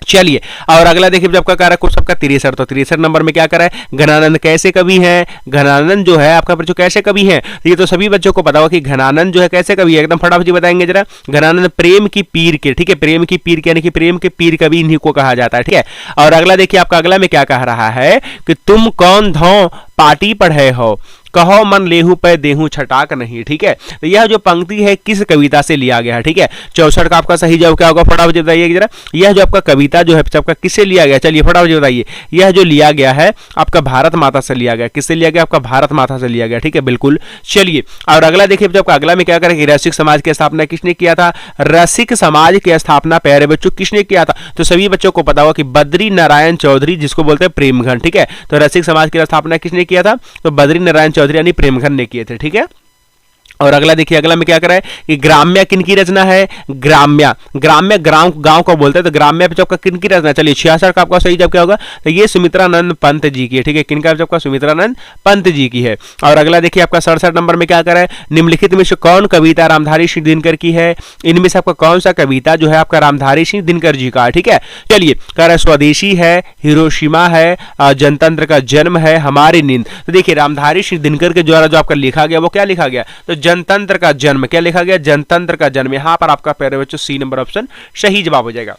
चलिए, और अगला देखिए जब का कारक कुछ सबका 63, तो 63 नंबर में क्या करा है, घनानंद कैसे कवि हैं, घनानंद जो है आपका जो कैसे कवि हैं, ये तो सभी बच्चों को पता होगा कि घनानंद जो है कैसे कवि है, एकदम फटाफट जी बताएंगे जरा। घनानंद प्रेम की पीर के, ठीक है, प्रेम की पीर के यानी कि प्रेम के पीर कवि इन्हीं को कहा जाता है, ठीक है। और अगला देखिए आपका अगला में क्या कह रहा है कि तुम कौन धौ पाटी पढ़े हो, कहो मन लेहू पे देहू छटाक नहीं, ठीक है। तो यह जो पंक्ति है किस कविता से लिया गया है, ठीक है। 64 का आपका सही जवाब क्या होगा, फटाफट बताइए जरा। यह जो आपका कविता जो है आपका किससे लिया गया, चलिए फटाफट बताइए। यह जो लिया गया है आपका भारत माता से लिया गया, किससे लिया गया, आपका भारत माता से लिया गया, ठीक है, बिल्कुल। चलिए, और अगला देखिए जब अगला में क्या करें कि रसिक समाज की स्थापना किसने किया था, रसिक समाज की स्थापना प्यारे बच्चों किसने किया था, तो सभी बच्चों को पता होगा कि बद्री नारायण चौधरी, जिसको बोलते हैं प्रेमघन, ठीक है। तो रसिक समाज की स्थापना किसने किया था, तो बद्री नारायण चौधरी यानी प्रेमघन ने किए थे, ठीक है। और अगला देखिए, अगला में क्या करा है कि ग्राम्य किनकी रचना है, ग्राम्य, ग्राम्य गांव को बोलते हैं, तो ग्राम्य पे आपका किनकी रचना, चलिए 66 का आपका सही जवाब क्या होगा, तो ये सुमित्रानंद पंत जी की है, ठीक है, किनका आपका सुमित्रानंद पंत जी की है। और अगला देखिए आपका 67 नंबर में क्या करा है, निम्नलिखित में से कौन कविता रामधारी सिंह दिनकर की है, इनमें से आपका कौन सा कविता जो है आपका रामधारी सिंह दिनकर जी का है, ठीक है। चलिए, कह रहा है स्वदेशी है, हिरोशिमा है, जनतंत्र का जन्म है, हमारी नींद। तो देखिए रामधारी सिंह दिनकर के द्वारा जो आपका लिखा गया वो क्या लिखा गया, तो जनतंत्र का जन्म, क्या लिखा गया, जनतंत्र का जन्म। यहां पर आपका प्यारे बच्चों सी नंबर ऑप्शन सही जवाब हो जाएगा।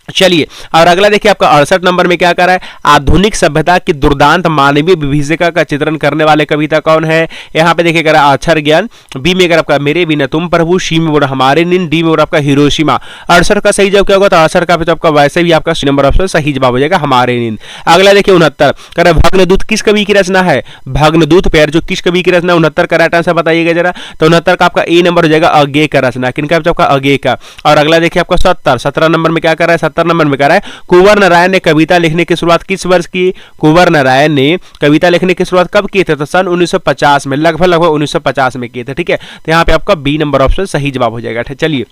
चलिए, और अगला देखिए आपका 68 नंबर में क्या कर रहा है, आधुनिक सभ्यता की दुर्दांत मानवीय विभीषिका का चित्रण करने वाले कविता कौन है। यहाँ पे देखिए करा अक्षर ज्ञान, बी में अगर आपका मेरे बिना तुम प्रभु, सी में बोला हमारे नींद, डी में बोला आपका हिरोशिमा। 68 का सही जवाब क्या होगा, तो 68 का तो आपका वैसे भी आपका सी नंबर ऑप्शन सही जवाब हो जाएगा, हमारे नींद। अगला देखिए 69 कर भग्नदूत किस कवि की रचना है, भग्नदूत पैर जो किस कवि की रचना, 69 का राइट आंसर बताइएगा जरा। तो 69 का आपका ए नंबर हो जाएगा अज्ञे का रचना, किनका आपका अज्ञे का। और अगला देखिए आपका 17 नंबर में क्या कर रहा है, 70 नंबर में कर रहा है कुंवर नारायण ने कविता लिखने की शुरुआत किस वर्ष की, कुंवर नारायण ने कविता लिखने की शुरुआत कब की थे, तो सन 1950 में, लगभग 1950 में किए थे, ठीक है। तो यहाँ पे आपका बी नंबर ऑप्शन सही जवाब हो जाएगा। चलिए,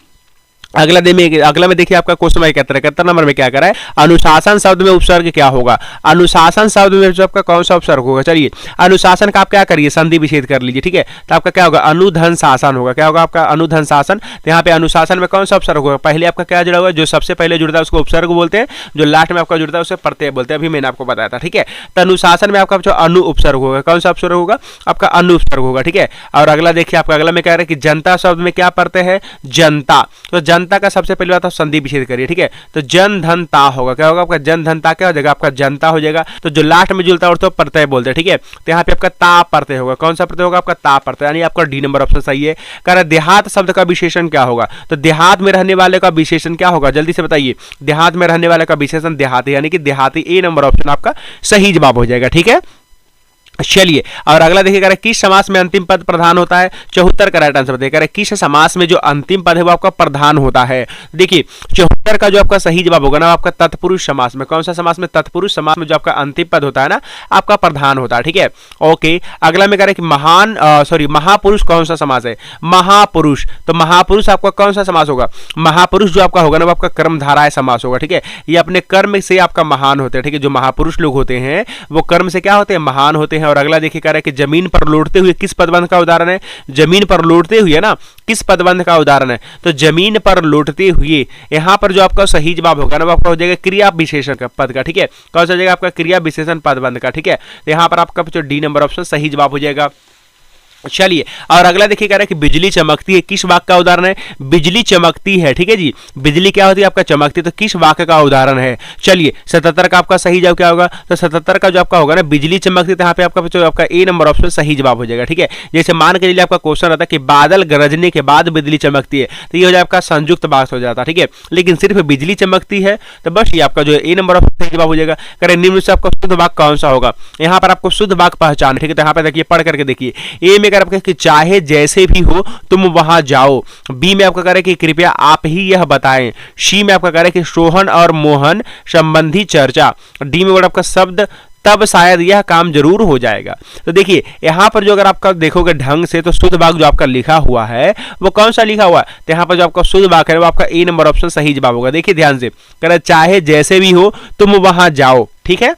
अगला में देखिए आपका क्वेश्चन 71 नंबर में क्या करा है, अनुशासन शब्द में उपसर्ग क्या होगा, अनुशासन शब्द में जो आपका कौन सा उपसर्ग होगा, चलिए अनुशासन का आप क्या करिए संधि विच्छेद कर लीजिए, ठीक है। तो आपका क्या होगा, अनुधन शासन होगा, क्या होगा आपका अनुधन शासन। तो यहाँ पे अनुशासन में कौन सा उपसर्ग होगा, पहले आपका क्या जुड़ा हुआ है, जो सबसे पहले जुड़ता है उसको उपसर्ग बोलते हैं, जो लास्ट में आपका जुड़ता है उसे प्रत्यय बोलते हैं, अभी मैंने आपको बताया था, ठीक है। तो अनुशासन में आपका जो अनु उपसर्ग होगा, कौन सा उपसर्ग होगा, आपका अनु उपसर्ग होगा, ठीक है। और अगला देखिए आपका अगला में कह रहा है कि जनता शब्द में क्या प्रत्यय है, जनता, तो जनता का सबसे पहले बात आप संधि विच्छेद करिए, ठीक है। तो जन धन ता होगा, क्या होगा आपका जन धन ता, क्या हो जाएगा आपका जनता हो जाएगा। तो जो लास्ट में जुड़ता है उसको प्रत्यय बोलते हैं, ठीक है। तो यहाँ पे आपका ता प्रत्यय होगा, कौन सा प्रत्यय होगा, आपका ता प्रत्यय, यानी आपका डी नंबर ऑप्शन सही है। कह रहा है देहात शब्द का विशेषण क्या होगा, तो देहात में रहने वाले का विशेषण क्या होगा, जल्दी से बताइए। देहात में रहने वाले का विशेषण देहाती, यानी कि देहाती, ए नंबर ऑप्शन आपका सही जवाब हो जाएगा, ठीक है। चलिए, और अगला देखिए किस समास में अंतिम पद प्रधान होता है, 74 का राइट आंसर बताइए। किस समास में जो अंतिम पद है वो आपका प्रधान होता है। देखिए 74 का जो आपका सही जवाब होगा ना आपका तत्पुरुष समास में, कौन सा समास में, तत्पुरुष समास में जो आपका अंतिम पद होता है ना आपका प्रधान होता है, ठीक है। ओके, अगला में कह रहे कि महापुरुष कौन सा समास है, महापुरुष। तो महापुरुष आपका कौन सा समास होगा, महापुरुष जो आपका होगा ना वो आपका कर्मधाराय समास होगा, ठीक है। ये अपने कर्म से आपका महान होते हैं, ठीक है। जो महापुरुष लोग होते हैं वो कर्म से क्या होते हैं, महान होते हैं। और अगला देखिए कह रहा है कि जमीन पर लौटते हुए किस पदबंध का उदाहरण है, जमीन पर लौटते हुए ना किस पदबंध का उदाहरण है, तो जमीन पर लौटते हुए यहां पर जो आपका सही जवाब होगा ना वो आपका हो जाएगा क्रिया विशेषण का पद का, ठीक है। कौन सा हो जाएगा आपका क्रिया विशेषण पदबंध का, ठीक है। तो यहां पर आपका जो डी नंबर ऑप्शन सही जवाब हो जाएगा। चलिए, और अगला देखिए कह रहा है कि बिजली चमकती है, किस वाक्य का उदाहरण है? बिजली चमकती है, ठीक है जी। बिजली क्या होती है आपका? चमकती है। तो किस वाक्य का उदाहरण है? चलिए, 77 का आपका सही जवाब क्या होगा? तो 77 का जो आपका होगा ना, बिजली चमकती है, तो यहाँ पे आपका जो आपका ए नंबर ऑप्शन सही जवाब हो जाएगा, ठीक है। जैसे मान के चलिए आपका क्वेश्चन रहता है कि बादल गरजने के बाद बिजली चमकती है, तो ये हो जाए आपका संयुक्त वाक्य हो जाता है, ठीक है। लेकिन सिर्फ बिजली चमकती है, तो बस ये आपका जो ए नंबर ऑप्शन सही जवाब हो जाएगा। करें निम्न से आपका शुद्ध वाक्य कौन सा होगा? यहाँ पर आपको शुद्ध वाक्य पहचान, ठीक है। तो यहाँ पे देखिए, पढ़ करके देखिए। ए में अगर आपका कि चाहे जैसे भी हो तुम वहां जाओ। बी में आपका कह रहा है कि कृपया आप ही यह बताएं। सी में आपका कह रहा है कि सोहन और मोहन संबंधी चर्चा। डी में आपका शब्द तब शायद यह काम जरूर हो जाएगा। तो देखिए यहां पर जो अगर आपका देखोगे ढंग से, तो शुद्ध वाक्य जो आपका लिखा हुआ है वो कौन सा लिखा हुआ है? तो यहां पर जो आपका शुद्ध वाक्य है वो आपका ए नंबर ऑप्शन सही जवाब होगा। देखिए ध्यान से, कह रहा है चाहे जैसे भी हो तुम वहां जाओ, ठीक है।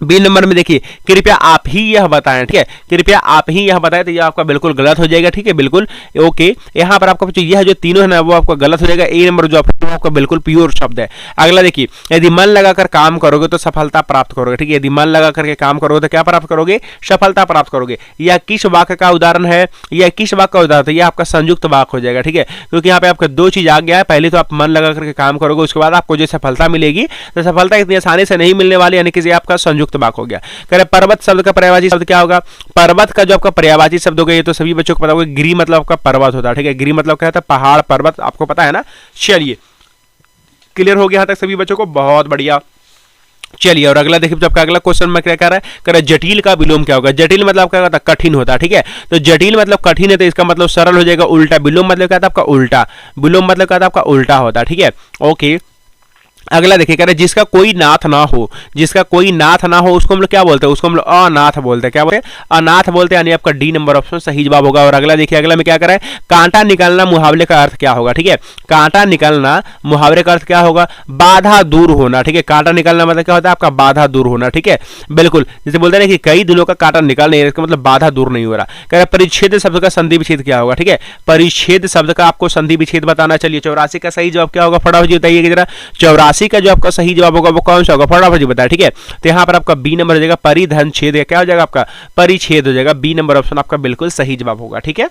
बी नंबर में देखिए, कृपया आप ही यह बताएं, ठीक है। कृपया आप ही यह बताएं, तो यह आपका बिल्कुल गलत हो जाएगा, ठीक है, बिल्कुल ओके। यहाँ पर आपका यह जो तीनों है ना वो आपका गलत हो जाएगा। ए नंबर जो आपका बिल्कुल प्योर शब्द है। अगला देखिए, यदि मन लगाकर काम करोगे तो सफलता प्राप्त करोगे, ठीक है। यदि मन लगा करके काम करोगे तो क्या प्राप्त करोगे? सफलता प्राप्त करोगे। यह किस वाक्य का उदाहरण है? यह किस वाक्य का उदाहरण है? यह आपका संयुक्त वाक्य हो जाएगा, ठीक है। क्योंकि यहाँ पे आपका दो चीज आ गया है। पहले तो आप मन लगा करके काम करोगे, उसके बाद आपको जो सफलता मिलेगी, तो सफलता इतनी आसानी से नहीं मिलने वाली, यानी कि आपका संयुक्त वाक्य हो गया। करें पर्वत शब्द का पर्यायवाची शब्द क्या होगा? पर्वत का जो आपका पर्यायवाची शब्द होगा, ये तो सभी बच्चों को पता होगा, गिरि मतलब आपका पर्वत होता है, ठीक है। गिरि मतलब क्या होता है? पहाड़, पर्वत, आपको पता है ना। चलिए, क्लियर हो गया यहाँ तक सभी बच्चों को? बहुत बढ़िया। चलिए, और अगला देखिए, आपका अगला क्वेश्चन में क्या कह रहा है? कह रहा है जटिल का विलोम क्या होगा? जटिल मतलब क्या होता है? कठिन होता है, ठीक है। तो जटिल मतलब कठिन है, तो इसका मतलब सरल हो जाएगा उल्टा। विलोम मतलब क्या था आपका? उल्टा। विलोम मतलब क्या था आपका? उल्टा होता है, ठीक है, ओके। अगला देखिए, कह रहे जिसका कोई नाथ ना हो, जिसका कोई नाथ ना हो उसको हम लोग क्या बोलते हैं? उसको हम लोग अनाथ बोलते हैं। क्या बोलते हैं? अनाथ बोलते हैं, यानी आपका डी नंबर ऑप्शन सही जवाब होगा। और अगला देखिए, अगला में क्या कर रहा है? कांटा निकालना मुहावरे का अर्थ क्या होगा? ठीक है, कांटा निकालना मुहावरे का अर्थ क्या होगा? बाधा दूर होना, ठीक है। कांटा निकालना मतलब क्या होता है आपका? बाधा दूर होना, ठीक है, बिल्कुल। जैसे बोलते हैं कि कई दिनों का कांटा निकाल नहीं, इसका मतलब बाधा दूर नहीं हो रहा। कह रहा परिच्छेद शब्द का संधि विच्छेद क्या होगा? ठीक है, परिच्छेद शब्द का आपको संधि विच्छेद बताना। चलिए, 84 का सही जवाब क्या होगा? फटाफट बताइए जरा। 84 का जो आपका सही जवाब होगा वो कौन सा होगा? फटाफट बताया, ठीक है। तो यहाँ पर आपका बी नंबर हो जाएगा, परिधन छेद। क्या हो जाएगा आपका? परिच्छेद हो जाएगा। बी नंबर ऑप्शन आपका बिल्कुल सही जवाब होगा, ठीक है।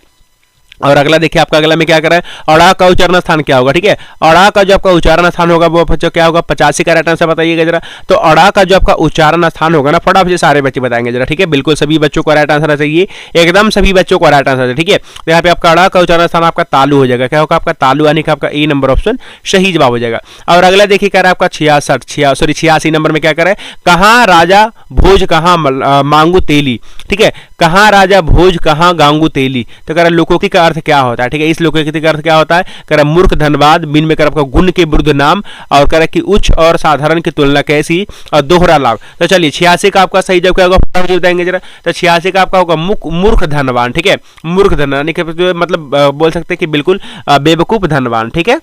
और अगला देखिए, आपका अगला में क्या कर रहा है? अड़ा का उच्चारण स्थान क्या होगा? ठीक है, अड़ा का जो आपका उच्चारण स्थान होगा वो क्या होगा? 85 का राइट आंसर बताइएगा जरा। तो अड़ा का जो आपका उच्चारण स्थान होगा ना, फटाफट से सारे बच्चे बताएंगे जरा, ठीक है। बिल्कुल सभी बच्चों को राइट आंसर चाहिए, एकदम सभी बच्चों को राइट आंसर, ठीक है। तो यहाँ पे आपका अड़ा का उच्चारण स्थान आपका तालु हो जाएगा। क्या होगा आपका? तालु, यानी कि आपका ए नंबर ऑप्शन सही जवाब हो जाएगा। और अगला देखिए, कह रहा है आपका 86 नंबर में क्या कर रहा है? कहाँ राजा भोज कहाँ मांगू तेली, ठीक है। कहाँ राजा भोज कहाँ गांगू तेली, तो कह रहा है लोकोक्ति का अर्थ क्या होता है? ठीक है, इस लोकोक्ति का अर्थ क्या होता है? कह रहा मूर्ख धनबाद। बिन में कर आपका गुण के विरुद्ध नाम, और कह रहा कि उच्च और साधारण की तुलना कैसी, और दोहरा लाभ। तो चलिए, 86 का आपका सही जवाब क्या होगा? बताएंगे जरा। तो 86 का आपका होगा मूर्ख धनवान, ठीक है। मूर्ख धनवान मतलब बोल सकते हैं कि बिल्कुल बेवकूफ धनवान, ठीक है।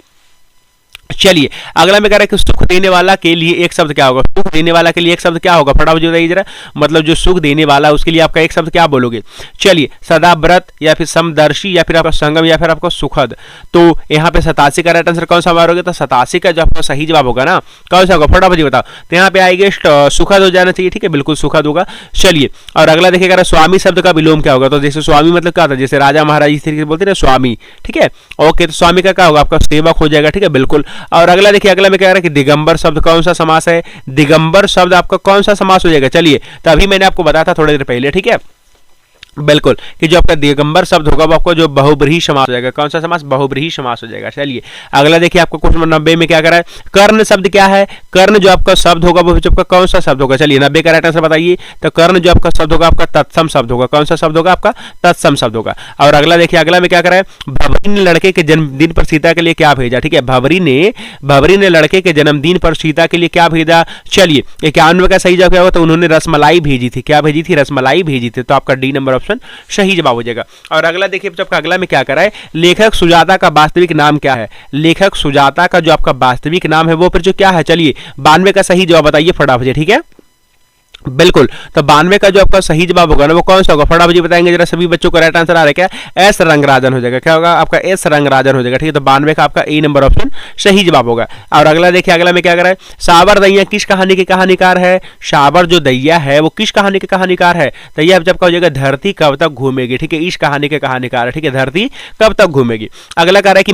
चलिए, अगला में कह रहा है कि सुख देने वाला के लिए एक शब्द क्या होगा? सुख देने वाला के लिए एक शब्द क्या होगा? फटाफट बताइए जरा। मतलब जो सुख देने वाला उसके लिए आपका एक शब्द क्या बोलोगे? चलिए, सदाव्रत, या फिर समदर्शी, या फिर आपका संगम, या फिर आपका सुखद। तो यहाँ पे 87 का राइट आंसर कौन सा मारोगे? तो 87 का जो आपका सही जवाब होगा ना, कौन सा होगा? फटाफट बताओ। तो यहाँ पे आएगा सुखद हो जाना चाहिए, ठीक है, बिल्कुल सुखद होगा। चलिए, और अगला देखिएगा, स्वामी शब्द का विलोम क्या होगा? तो जैसे स्वामी मतलब क्या होता है? जैसे राजा महाराज इस तरीके से बोलते हैं ना, स्वामी, ठीक है, ओके। तो स्वामी का क्या होगा? आपका सेवक हो जाएगा, ठीक है, बिल्कुल। और अगला देखिए, अगला में क्या है कि दिगंबर शब्द कौन सा समास है? दिगंबर शब्द आपका कौन सा समास हो जाएगा? चलिए, तो अभी मैंने आपको बताया था थोड़ी देर पहले, ठीक है, बिल्कुल, कि जो आपका दिगंबर शब्द होगा वो आपको जो बहुब्रीहि समास हो जाएगा। कौन सा समास? बहुब्रीहि समास हो जाएगा। चलिए, अगला देखिए, आपको क्वेश्चन नंबर 90 में क्या कर रहा है? कर्ण शब्द क्या है? कर्ण जो आपका शब्द होगा वो आपका कौन सा शब्द होगा? चलिए, 90 का राइट आंसर बताइए। तो कर्ण जो आपका शब्द होगा आपका तत्सम शब्द होगा। कौन सा शब्द होगा? आपका तत्सम शब्द होगा। और अगला देखिए, अगला में क्या कर रहा है? भवरी ने लड़के के जन्मदिन पर सीता के लिए क्या भेजा? ठीक है, भवरी ने लड़के के जन्मदिन पर सीता के लिए क्या भेजा? चलिए, 91 का सही जवाब क्या होगा? तो उन्होंने रसमलाई भेजी थी। क्या भेजी थी? रसमलाई भेजी थी। तो आपका डी नंबर ऑप्शन सही जवाब हो जाएगा। और अगला देखिए, आपका अगला में क्या कर रहा है? लेखक सुजाता का वास्तविक नाम क्या है? लेखक सुजाता का जो आपका वास्तविक नाम है वो फिर जो क्या है? चलिए, 92 का सही जवाब बताइए फटाफट, ठीक है। बिल्कुल। तो 92 का जो आपका सही जवाब होगा ना वो कौन सा होगा, फटाफट जी बताएंगे जरा सभी बच्चों को। राइट आंसर आ रहा है क्या, एस रंगराजन हो जाएगा। क्या होगा आपका, एस रंगराजन हो जाएगा। ठीक है, तो 92 का आपका ए नंबर ऑप्शन सही जवाब होगा। और अगला देखिए, अगला में क्या कर रहा है, साबर दैया किस कहानी के कहानीकार है। साबर जो दैया है वो किस कहानी के कहानीकार है। दैया जब का हो जाएगा धरती कब तक घूमेगी। ठीक है, इस कहानी के कहानीकार है। ठीक है, धरती कब तक घूमेगी। अगला कह रहा है कि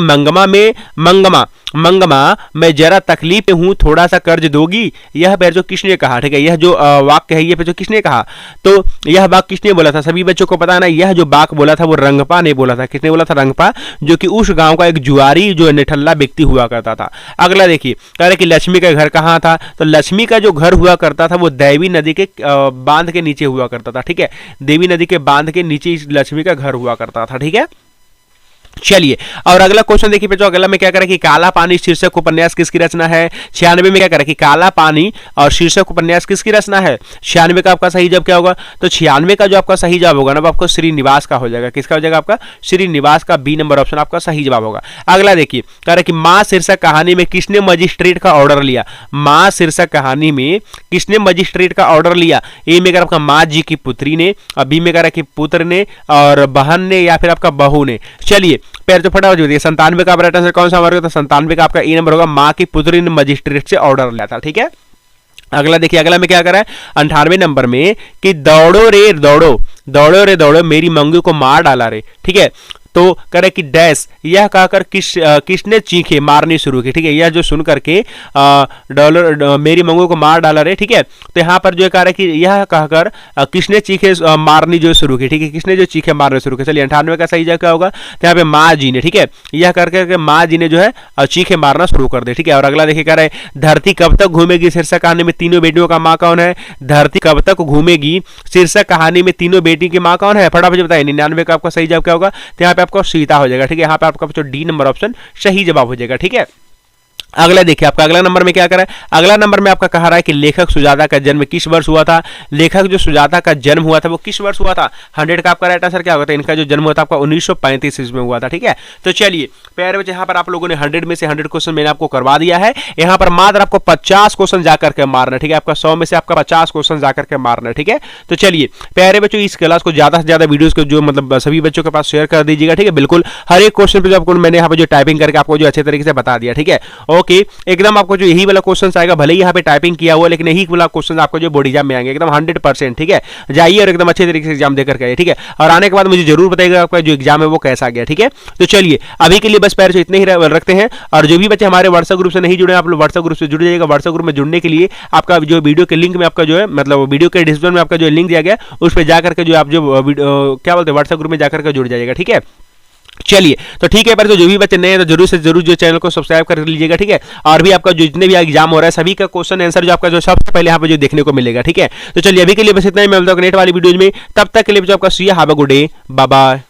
मंगमा मैं जरा तकलीफ में हूं, थोड़ा सा कर्ज दोगी। यह पैर जो किसने कहा। ठीक है, यह जो वाक्य है ये जो किसने कहा, तो यह वाक्य किसने बोला था, सभी बच्चों को पता है ना। यह जो वाक्य बोला था वो रंगपा ने बोला था। किसने बोला था, रंगपा, जो कि उस गांव का एक जुआरी जो निठल्ला व्यक्ति हुआ करता था। अगला देखिए, कह रहे कि लक्ष्मी का घर कहाँ था, तो लक्ष्मी का जो घर हुआ करता था वो देवी नदी के बांध के नीचे हुआ करता था। ठीक है, देवी नदी के बांध के नीचे लक्ष्मी का घर हुआ करता था। ठीक है, चलिए और अगला क्वेश्चन देखिए बच्चों। अगला में क्या करें कि काला पानी शीर्षक उपन्यास किसकी रचना है। 96 में क्या करें कि काला पानी और शीर्षक उपन्यास किसकी रचना है। 96 का आपका सही जवाब क्या होगा, तो 96 का जो आपका सही जवाब होगा ना वो आपको श्रीनिवास का हो जाएगा। किसका हो जाएगा आपका, श्रीनिवास का बी नंबर ऑप्शन आपका सही जवाब होगा। अगला देखिए, कह रहे कि मां शीर्षक कहानी में किसने मजिस्ट्रेट का ऑर्डर लिया। मां शीर्षक कहानी में किसने मजिस्ट्रेट का ऑर्डर लिया। ए में आपका मां जी की पुत्री ने, और बी में कह रहा कि पुत्र ने और बहन ने या फिर आपका बहू ने। चलिए पैर जो फटाफट बताइए, 97 का राइट आंसर कौन सा हमारा, तो 97 का आपका ए नंबर होगा, मां की पुत्री ने मजिस्ट्रेट से ऑर्डर लिया था। ठीक है, अगला देखिए, अगला में क्या करा है 98 नंबर में कि दौड़ो रे दौड़ो, दौड़ो रे दौड़ो मेरी मंगू को मार डाला रे। ठीक है, तो करे कि डैश यह कहकर किसने चीखे मारनी शुरू की। ठीक है, यह जो सुन करके डॉलर मेरी मंगू को मार डाला रे। ठीक है, तो यहाँ पर जो कह रहा है कि यह कहकर किसने चीखे मारनी जो शुरू की। ठीक है, किसने जो चीखे मारने शुरू की। चलिए 98 का सही जगह क्या होगा, तो यहाँ पे माँ जी ने। ठीक है, यह करके माँ जी ने जो है चीखे मारना शुरू कर दे। ठीक है, और अगला देखिए कह रहा है धरती कब तक घूमेगी शीर्षक कहानी में तीनों बेटियों का माँ कौन है। धरती कब तक घूमेगी शीर्षक कहानी में तीनों बेटी की माँ कौन है, फटाफट बताइए। 99 का आपका सही जवाब क्या होगा, तो यहाँ पे आपको सीता हो जाएगा। ठीक है, यहाँ पे आपका डी नंबर ऑप्शन सही जवाब हो जाएगा। ठीक है, अगला देखिए, आपका अगला नंबर में क्या करा है, अगला नंबर में आपका कह रहा है कि लेखक सुजाता का जन्म किस वर्ष हुआ था। लेखक जो सुजाता का जन्म हुआ था वो किस वर्ष हुआ था। 100 का आपका राइट आंसर क्या होगा, तो इनका जो जन्म हुआ था आपका 1935 ईस्वी में हुआ था। ठीक है, तो चलिए प्यारे बच्चे, यहाँ पर आप लोगों ने 100 में से 100 क्वेश्चन मैंने आपको करवा दिया है। यहाँ पर मात्र आपको 50 क्वेश्चन जाकर के मारना। ठीक है, आपका 100 में से आपका 50 क्वेश्चन जाकर के मारना। ठीक है, तो चलिए प्यारे बच्चों, इस क्लास को ज्यादा से ज्यादा वीडियोस को जो मतलब सभी बच्चों के पास शेयर कर दीजिएगा। ठीक है, बिल्कुल हर एक क्वेश्चन पे जो आपको मैंने यहाँ पे जो टाइपिंग करके आपको जो अच्छे तरीके से बता दिया। ठीक है, ओके, एकदम आपको जो यही वाला क्वेश्चन आएगा, भले ही यहाँ पे टाइपिंग किया हुआ, लेकिन यही वाला क्वेश्चन आपको जो बोर्ड एग्जाम में आएंगे एकदम 100%। ठीक है, जाइए और एकदम अच्छे तरीके से एग्जाम देकर के आइए। ठीक है, और आने के बाद मुझे जरूर बताइएगा आपका जो एग्जाम है वो कैसा गया। ठीक है, तो चलिए अभी के लिए बस पैर से इतने ही रखते हैं। और जो भी बच्चे हमारे व्हाट्सएप ग्रुप से नहीं जुड़े, आप लोग व्हाट्सएप ग्रुप से जुड़ जाइएगा। व्हाट्सएप ग्रुप में जुड़ने के लिए आपका जो वीडियो के लिंक में आपका जो है मतलब वीडियो के डिस्क्रिप्शन में आपका जो लिंक दिया गया उस पर जाकर के जो आप जो क्या बोलते हैं व्हाट्सएप ग्रुप में जाकर के जुड़ जाइएगा। ठीक है, चलिए तो ठीक है, पर तो जो भी बच्चे नए हैं तो जरूर से जरूर जो चैनल को सब्सक्राइब कर लीजिएगा। ठीक है, और भी आपका जो जितने भी एग्जाम हो रहा है सभी का क्वेश्चन आंसर जो आपका जो सबसे पहले यहाँ पे जो देखने को मिलेगा। ठीक है, तो चलिए अभी के लिए बस इतना ही, मैं मिलता हूं नेट वाली वीडियोज में। तब तक के लिए आपका see have a good day, bye bye.